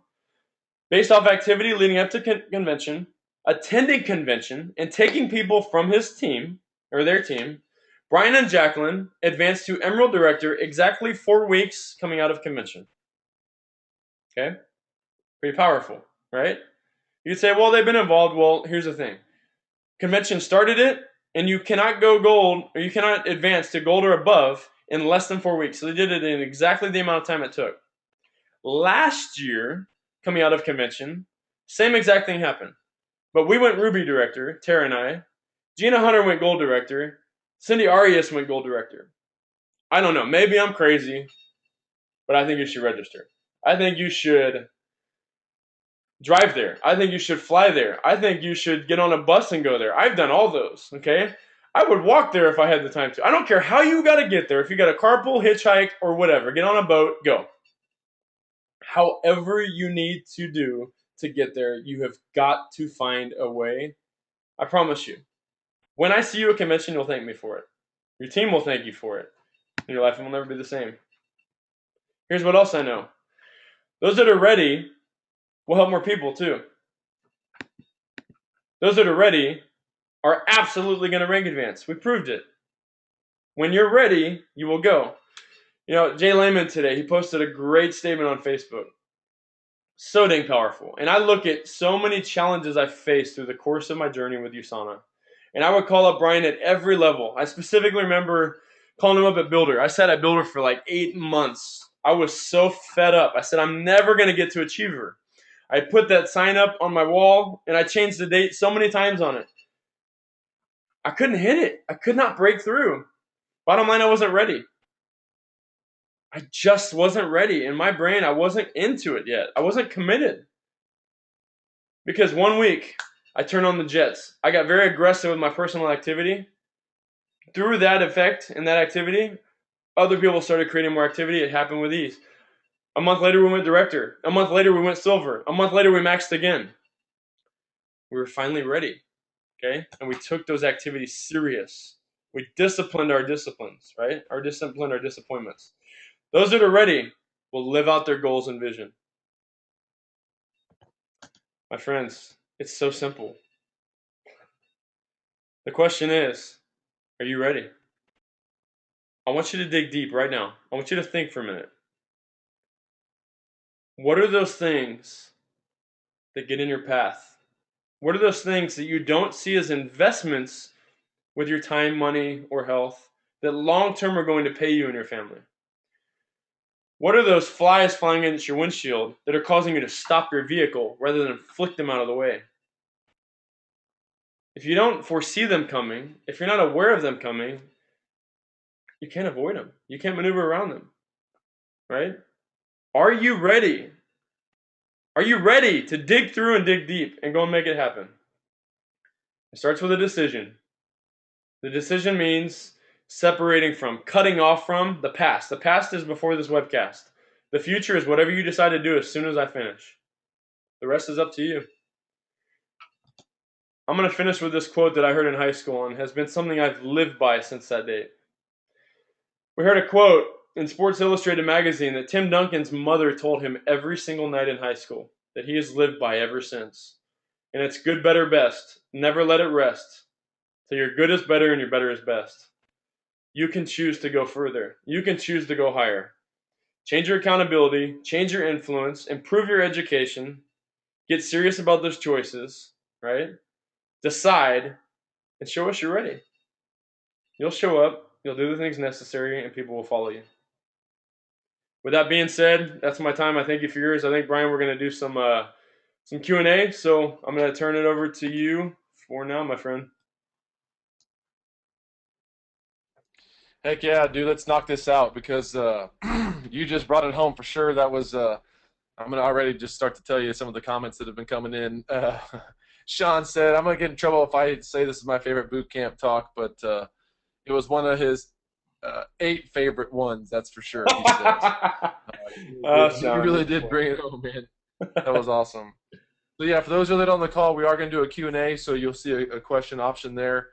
based off activity leading up to convention, attending convention, and taking people from his team, or their team, Brian and Jacqueline advanced to Emerald Director exactly 4 weeks coming out of convention. Okay? Pretty powerful, right? You could say, well, they've been involved. Well, here's the thing. Convention started it, and you cannot go gold, or you cannot advance to gold or above in less than 4 weeks. So they did it in exactly the amount of time it took. Last year, coming out of convention, same exact thing happened. But we went Ruby Director, Tara and I. Gina Hunter went Gold Director. Cindy Arias went Gold Director. I don't know. Maybe I'm crazy, but I think you should register. I think you should drive there. I think you should fly there. I think you should get on a bus and go there. I've done all those, okay? I would walk there if I had the time to. I don't care how you got to get there. If you got a carpool, hitchhike, or whatever, get on a boat, go. However you need to do to get there, you have got to find a way. I promise you. When I see you at convention, you'll thank me for it. Your team will thank you for it. Your life will never be the same. Here's what else I know. Those that are ready will help more people too. Those that are ready are absolutely going to rank advance. We proved it. When you're ready, you will go. You know, Jay Lehman today, he posted a great statement on Facebook. So dang powerful. And I look at so many challenges I've faced through the course of my journey with USANA. And I would call up Brian at every level. I specifically remember calling him up at Builder. I sat at Builder for like 8 months. I was so fed up. I said, I'm never going to get to Achiever. I put that sign up on my wall, and I changed the date so many times on it. I couldn't hit it. I could not break through. Bottom line, I wasn't ready. I just wasn't ready. In my brain, I wasn't into it yet. I wasn't committed. Because 1 week, I turned on the jets. I got very aggressive with my personal activity. Through that effect and that activity, other people started creating more activity. It happened with ease. A month later, we went director. A month later, we went silver. A month later, we maxed again. We were finally ready, okay? And we took those activities serious. We disciplined our disciplines, right? Our disappointments. Those that are ready will live out their goals and vision. My friends, it's so simple. The question is, are you ready? I want you to dig deep right now. I want you to think for a minute. What are those things that get in your path? What are those things that you don't see as investments with your time, money, or health that long term are going to pay you and your family? What are those flies flying against your windshield that are causing you to stop your vehicle rather than flick them out of the way? If you don't foresee them coming, if you're not aware of them coming, you can't avoid them. You can't maneuver around them, right? Are you ready? Are you ready to dig through and dig deep and go and make it happen? It starts with a decision. The decision means separating from, cutting off from the past. The past is before this webcast. The future is whatever you decide to do as soon as I finish. The rest is up to you. I'm going to finish with this quote that I heard in high school and has been something I've lived by since that date. We heard a quote in Sports Illustrated magazine that Tim Duncan's mother told him every single night in high school that he has lived by ever since. And it's good, better, best. Never let it rest. So your good is better and your better is best. You can choose to go further. You can choose to go higher. Change your accountability, change your influence, improve your education, get serious about those choices, right? Decide, and show us you're ready. You'll show up, you'll do the things necessary, and people will follow you. With that being said, that's my time. I thank you for yours. I think, Brian, we're going to do some Q&A, so I'm going to turn it over to you for now, my friend. Heck yeah, dude, let's knock this out because you just brought it home for sure. That was, I'm going to already just start to tell you some of the comments that have been coming in. Sean said, I'm going to get in trouble if I say this is my favorite boot camp talk, but It was one of his 8 favorite ones, that's for sure. He says. He Sean, really you're did bring it home, man. That was awesome. So yeah, for those of you that are on the call, we are going to do a Q&A, so you'll see a question option there.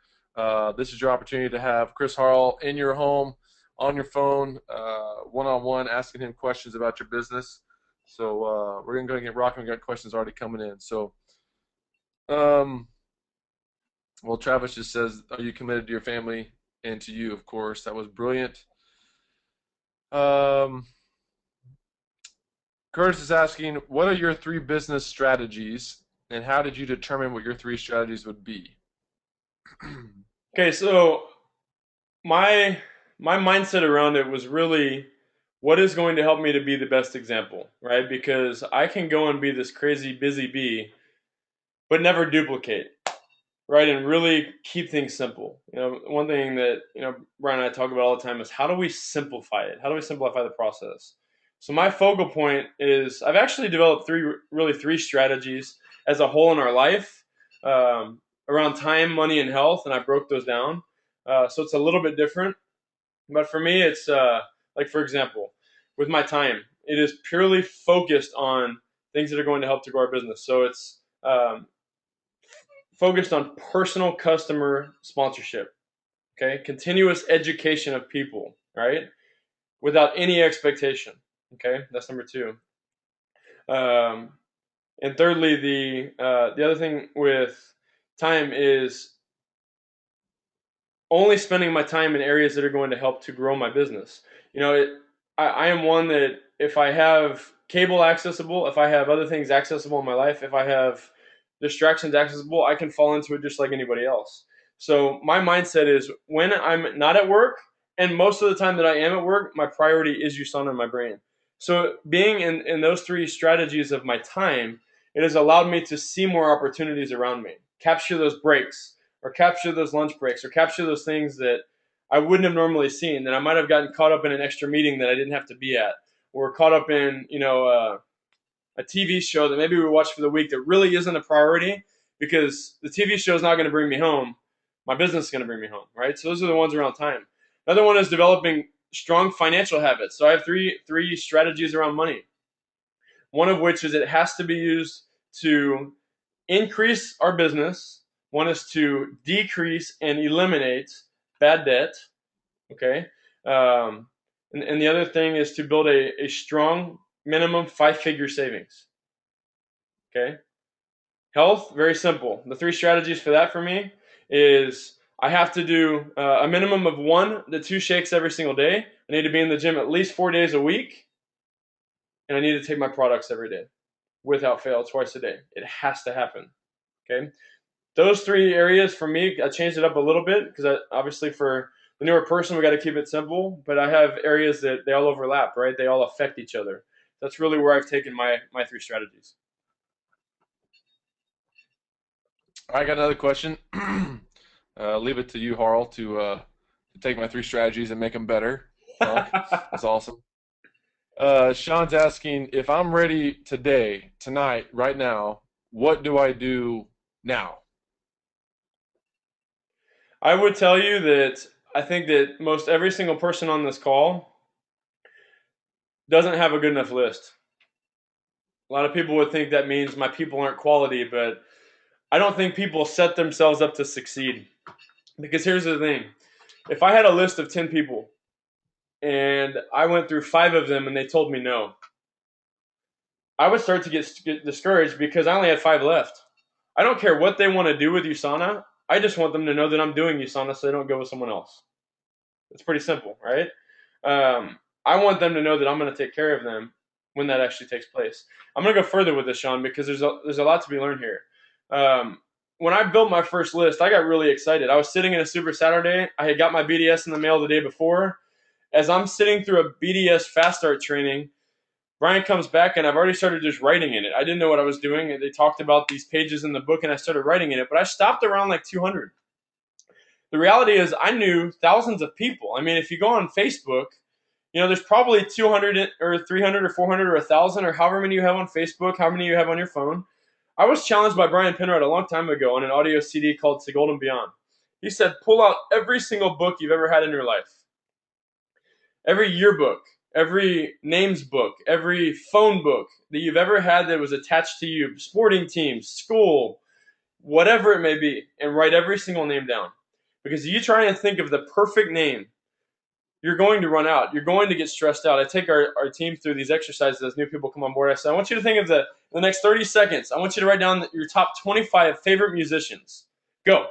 This is your opportunity to have Chris Harl in your home, on your phone, one-on-one, asking him questions about your business. So we're going to go and get rocking. We got questions already coming in. So, um, well, Travis just says, "Are you committed to your family and to you?" Of course, that was brilliant. Um, Curtis is asking, "What are your 3 business strategies, and how did you determine what your 3 strategies would be?" Okay, so my my mindset around it was really what is going to help me to be the best example, right? Because I can go and be this crazy busy bee, but never duplicate, right? And really keep things simple. One thing that Brian and I talk about all the time is how do we simplify it? How do we simplify the process? So my focal point is I've actually developed three strategies as a whole in our life around time, money, and health, and I broke those down. So it's a little bit different, but for me, it's like for example, with my time, it is purely focused on things that are going to help to grow our business. So it's focused on personal customer sponsorship. Okay, continuous education of people, right? Without any expectation. Okay, that's number two. Um, and thirdly, the other thing with time is only spending my time in areas that are going to help to grow my business. I am one that if I have cable accessible, if I have other things accessible in my life, if I have distractions accessible, I can fall into it just like anybody else. So my mindset is when I'm not at work, and most of the time that I am at work, my priority is USANA in my brain. So being in those 3 strategies of my time, it has allowed me to see more opportunities around me, capture those breaks, or capture those lunch breaks, or capture those things that I wouldn't have normally seen, that I might have gotten caught up in an extra meeting that I didn't have to be at, or caught up in a TV show that maybe we watched for the week that really isn't a priority because the TV show is not going to bring me home. My business is going to bring me home, right? So those are the ones around time. Another one is developing strong financial habits. So I have three strategies around money. One of which is it has to be used to increase our business. One is to decrease and eliminate bad debt. Okay. Um, and the other thing is to build a strong minimum 5-figure savings. Okay. Health, very simple. The 3 strategies for that for me is I have to do a minimum of 1 to 2 shakes every single day. I need to be in the gym at least 4 days a week. And I need to take my products every day without fail, twice a day. It has to happen. Okay. Those 3 areas for me, I changed it up a little bit because obviously for the newer person, we got to keep it simple. But I have areas that they all overlap, right? They all affect each other. That's really where I've taken my 3 strategies. I got another question. Leave it to you, Harl, to take my 3 strategies and make them better. Punk. That's awesome. Sean's asking if I'm ready today, tonight, right now, what do I do now? I would tell you that I think that most every single person on this call doesn't have a good enough list. A lot of people would think that means my people aren't quality, but I don't think people set themselves up to succeed. Because here's the thing: if I had a list of 10 people and I went through 5 of them and they told me no, I would start to get discouraged because I only had 5 left. I don't care what they want to do with USANA. I just want them to know that I'm doing USANA so they don't go with someone else. It's pretty simple, right? I want them to know that I'm going to take care of them when that actually takes place. I'm going to go further with this, Sean, because there's a lot to be learned here. When I built my first list, I got really excited. I was sitting in a Super Saturday. I had got my BDS in the mail the day before. As I'm sitting through a BDS Fast Start training, Brian comes back and I've already started just writing in it. I didn't know what I was doing. They talked about these pages in the book and I started writing in it, but I stopped around like 200. The reality is I knew thousands of people. I mean, if you go on Facebook, there's probably 200 or 300 or 400 or 1,000 or however many you have on Facebook, how many you have on your phone. I was challenged by Brian Penrod a long time ago on an audio CD called To Gold and Beyond. He said, pull out every single book you've ever had in your life, every yearbook, every names book, every phone book that you've ever had that was attached to you, sporting teams, school, whatever it may be, and write every single name down. Because you try and think of the perfect name, you're going to run out. You're going to get stressed out. I take our team through these exercises as new people come on board. I say, I want you to think of the next 30 seconds. I want you to write down your top 25 favorite musicians. Go.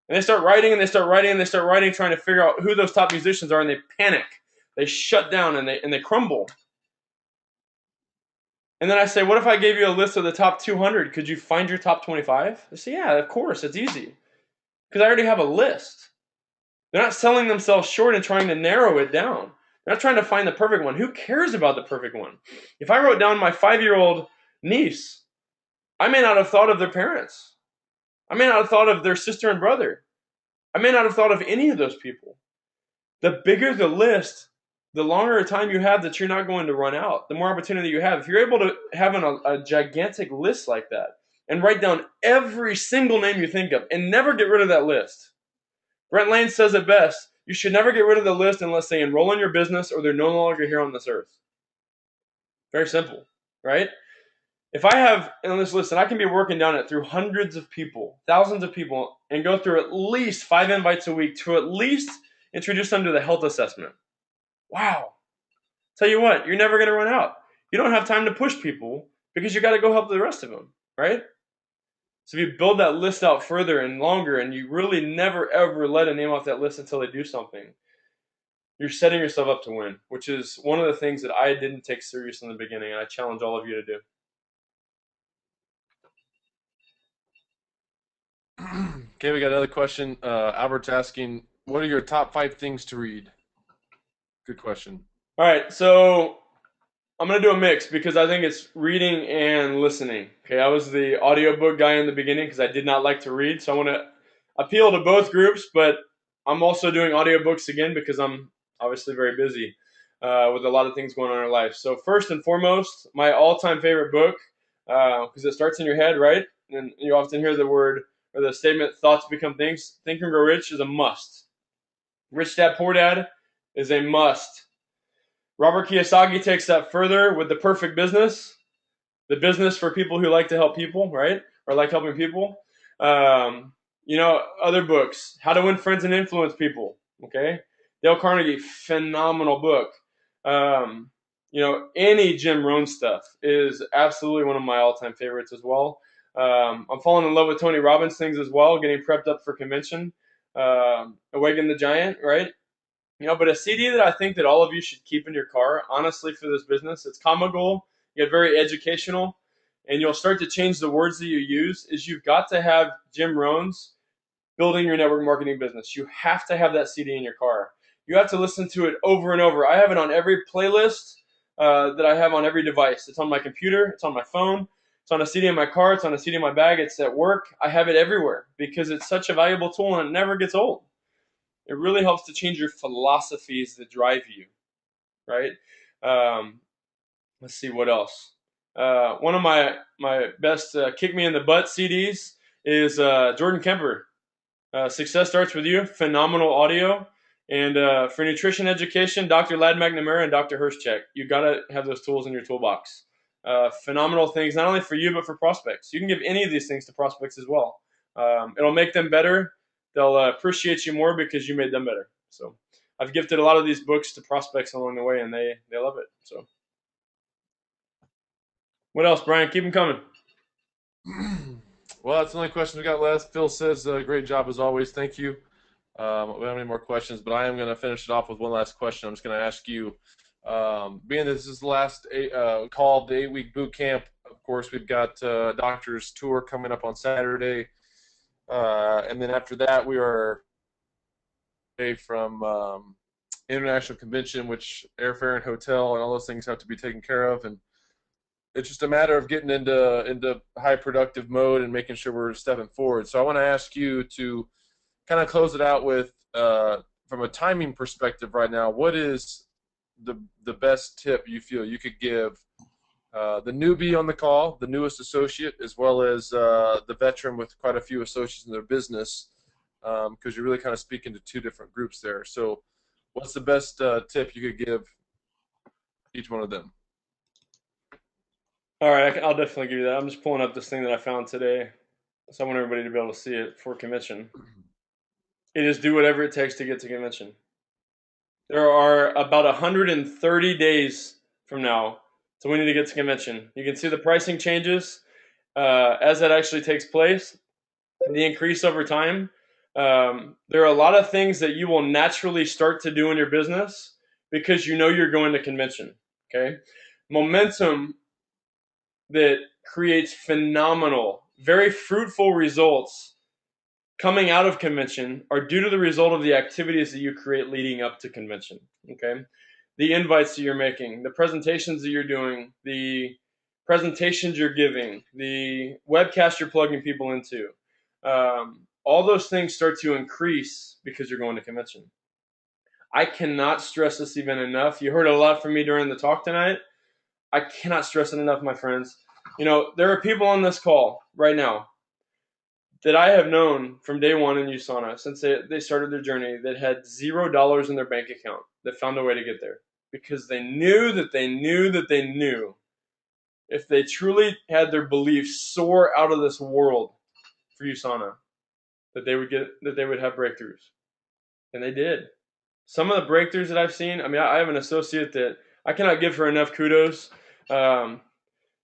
And they start writing and they start writing and they start writing, trying to figure out who those top musicians are, and they panic. They shut down and they crumble. And then I say, what if I gave you a list of the top 200? Could you find your top 25? They say, yeah, of course, it's easy. Because I already have a list. They're not selling themselves short and trying to narrow it down. They're not trying to find the perfect one. Who cares about the perfect one? If I wrote down my 5-year-old niece, I may not have thought of their parents. I may not have thought of their sister and brother. I may not have thought of any of those people. The bigger the list, the longer a time you have that you're not going to run out, the more opportunity you have. If you're able to have a gigantic list like that and write down every single name you think of and never get rid of that list. Brent Lane says it best. You should never get rid of the list unless they enroll in your business or they're no longer here on this earth. Very simple, right? If I have in this list, and I can be working down it through hundreds of people, thousands of people, and go through at least 5 invites a week to at least introduce them to the health assessment. Wow. Tell you what, you're never going to run out. You don't have time to push people because you got to go help the rest of them, right? So if you build that list out further and longer, and you really never ever let a name off that list until they do something, you're setting yourself up to win, which is one of the things that I didn't take serious in the beginning, and I challenge all of you to do. Okay, we got another question. Albert's asking, what are your top 5 things to read? Good question. All right, so I'm going to do a mix because I think it's reading and listening. Okay, I was the audiobook guy in the beginning because I did not like to read. So I want to appeal to both groups, but I'm also doing audiobooks again because I'm obviously very busy with a lot of things going on in our life. So first and foremost, my all-time favorite book, because it starts in your head, right? And you often hear the word or the statement, thoughts become things. Think and Grow Rich is a must. Rich Dad, Poor Dad is a must. Robert Kiyosaki takes that further with The Perfect Business, the business for people who like to help people, right? Or like helping people. Other books, How to Win Friends and Influence People, okay? Dale Carnegie, phenomenal book. Any Jim Rohn stuff is absolutely one of my all-time favorites as well. I'm falling in love with Tony Robbins things as well, getting prepped up for convention. Awaken the Giant, right? But a CD that I think that all of you should keep in your car, honestly, for this business, it's comical, yet very educational, and you'll start to change the words that you use, is you've got to have Jim Rohn's Building Your Network Marketing Business. You have to have that CD in your car. You have to listen to it over and over. I have it on every playlist that I have on every device. It's on my computer. It's on my phone. It's on a CD in my car. It's on a CD in my bag. It's at work. I have it everywhere because it's such a valuable tool and it never gets old. It really helps to change your philosophies that drive you, right? Let's see what else. One of my best kick me in the butt CDs is Jordan Kemper. Success Starts With You. Phenomenal audio. And for nutrition education, Dr. Ladd McNamara and Dr. Hirschcheck. You got to have those tools in your toolbox. Phenomenal things, not only for you, but for prospects. You can give any of these things to prospects as well. It'll make them better. They'll appreciate you more because you made them better. So I've gifted a lot of these books to prospects along the way, and they love it. So what else, Brian? Keep them coming. Well, that's the only question we got left. Phil says, great job as always. Thank you. We don't have any more questions, but I am going to finish it off with one last question. I'm just going to ask you, being this is the last call of the 8-week boot camp, of course, we've got Doctor's Tour coming up on Saturday. And then after that, we are away from international convention, which airfare and hotel and all those things have to be taken care of. And it's just a matter of getting into high productive mode and making sure we're stepping forward. So I want to ask you to kind of close it out with, from a timing perspective right now, what is the best tip you feel you could give the newbie on the call, the newest associate, as well as the veteran with quite a few associates in their business, because you're really kind of speaking to two different groups there. So, what's the best tip you could give each one of them? All right, I'll definitely give you that. I'm just pulling up this thing that I found today, so I want everybody to be able to see it for convention. It is do whatever it takes to get to convention. There are about 130 days from now, so we need to get to convention. You can see the pricing changes as that actually takes place, the increase over time. There are a lot of things that you will naturally start to do in your business because you know you're going to convention. Okay, momentum that creates phenomenal, very fruitful results coming out of convention are due to the result of the activities that you create leading up to convention. Okay, the invites that you're making, the presentations that you're doing, the presentations you're giving, the webcast you're plugging people into. All those things start to increase because you're going to convention. I cannot stress this even enough. You heard a lot from me during the talk tonight. I cannot stress it enough, my friends. You know, there are people on this call right now that I have known from day one in USANA since they started their journey that had $0 in their bank account that found a way to get there because they knew that they knew that they knew if they truly had their beliefs soar out of this world for USANA that they would have breakthroughs, and they did. Some of the breakthroughs that I've seen. I mean, I have an associate that I cannot give her enough kudos. Um,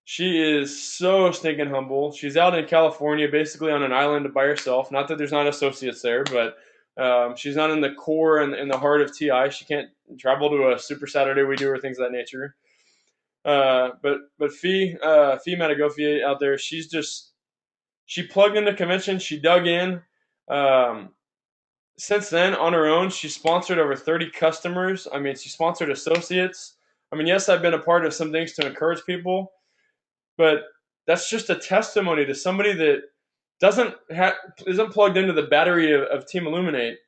She is so stinking humble. She's out in California, basically on an island by herself. Not that there's not associates there, but she's not in the core and in the heart of TI. She can't travel to a Super Saturday we do or things of that nature. But Fee Matagofier out there, she plugged into convention. She dug in. Um, since then, on her own, she sponsored over 30 customers. I mean, she sponsored associates. I mean, yes, I've been a part of some things to encourage people. But that's just a testimony to somebody that isn't plugged into the battery of Team Illuminate.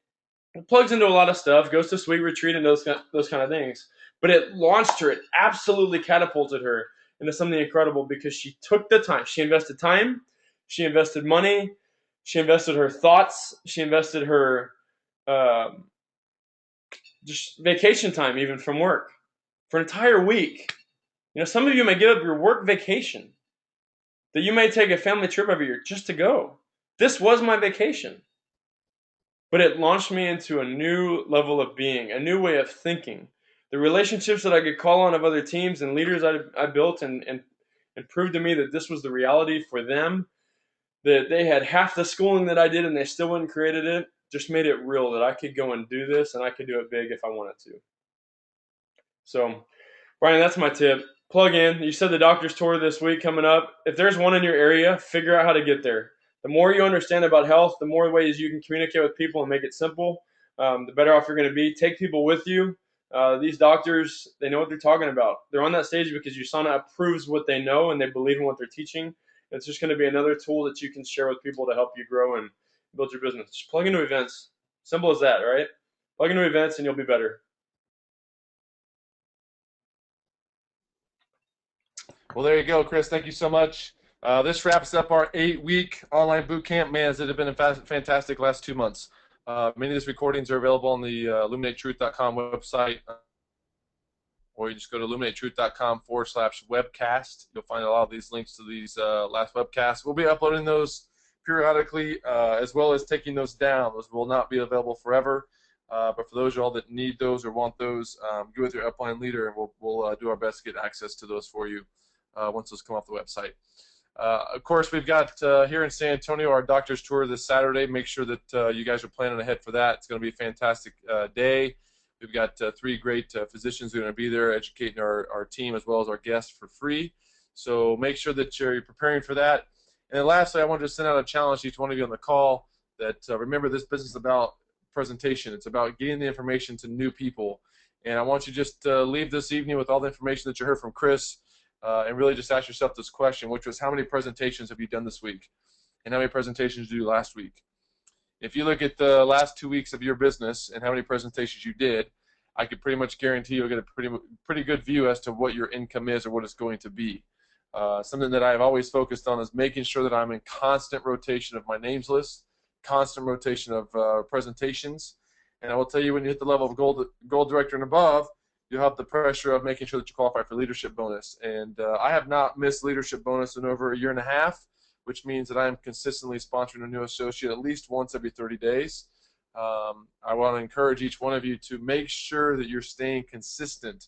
It plugs into a lot of stuff, goes to Sweet Retreat and those kind of things. But it launched her. It absolutely catapulted her into something incredible because she took the time. She invested time. She invested money. She invested her thoughts. She invested her um, just vacation time, even from work, for an entire week. You know, some of you may give up your work vacation that you may take a family trip every year just to go. This was my vacation. But it launched me into a new level of being, a new way of thinking. The relationships that I could call on of other teams and leaders I built and proved to me that this was the reality for them, that they had half the schooling that I did and they still wouldn't created it, just made it real that I could go and do this and I could do it big if I wanted to. So Brian, that's my tip. Plug in. You said the doctor's tour this week coming up. If there's one in your area, figure out how to get there. The more you understand about health, the more ways you can communicate with people and make it simple, the better off you're going to be. Take people with you. These doctors, they know what they're talking about. They're on that stage because USANA approves what they know and they believe in what they're teaching. It's just going to be another tool that you can share with people to help you grow and build your business. Just plug into events. Simple as that, right? Plug into events and you'll be better. Well, there you go, Chris. Thank you so much. This wraps up our 8-week online boot camp. Man, has it been a fantastic last 2 months. Many of these recordings are available on the illuminatetruth.com website, or you just go to illuminatetruth.com/webcast. You'll find a lot of these links to these last webcasts. We'll be uploading those periodically, as well as taking those down. Those will not be available forever. But for those of y'all that need those or want those, get with your upline leader, and we'll do our best to get access to those for you once those come off the website. Of course, we've got here in San Antonio our doctor's tour this Saturday. Make sure that you guys are planning ahead for that. It's going to be a fantastic day. We've got 3 great physicians who are going to be there educating our team as well as our guests for free. So make sure that you're preparing for that. And then lastly, I wanted to send out a challenge to each one of you on the call that remember this business is about presentation. It's about getting the information to new people. And I want you just to leave this evening with all the information that you heard from Chris and really just ask yourself this question, which was how many presentations have you done this week? And how many presentations did you do last week? If you look at the last 2 weeks of your business and how many presentations you did, I could pretty much guarantee you'll get a pretty good view as to what your income is or what it's going to be. Something that I've always focused on is making sure that I'm in constant rotation of my names list, constant rotation of presentations. And I will tell you, when you hit the level of gold director and above, you'll have the pressure of making sure that you qualify for leadership bonus. And I have not missed leadership bonus in over a year and a half, which means that I am consistently sponsoring a new associate at least once every 30 days. I want to encourage each one of you to make sure that you're staying consistent.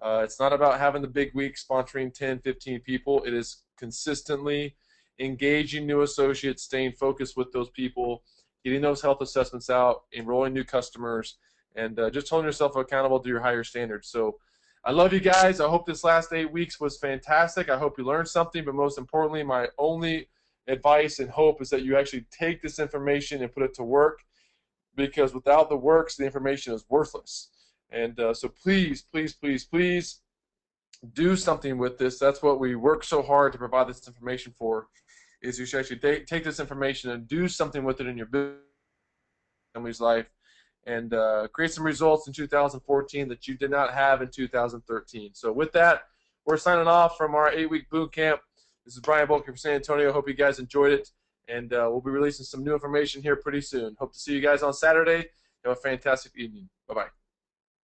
It's not about having the big week sponsoring 10, 15 people. It is consistently engaging new associates, staying focused with those people, getting those health assessments out, enrolling new customers, and just holding yourself accountable to your higher standards. So I love you guys. I hope this last 8 weeks was fantastic. I hope you learned something, but most importantly, my only advice and hope is that you actually take this information and put it to work, because without the works, the information is worthless. And so please, please, please, please do something with this. That's what we work so hard to provide this information for, is you should actually take this information and do something with it in your family's life, and create some results in 2014 that you did not have in 2013. So with that, we're signing off from our 8-week boot camp. This is Brian Bootcamp from San Antonio. Hope you guys enjoyed it, and we'll be releasing some new information here pretty soon. Hope to see you guys on Saturday. Have a fantastic evening. Bye-bye.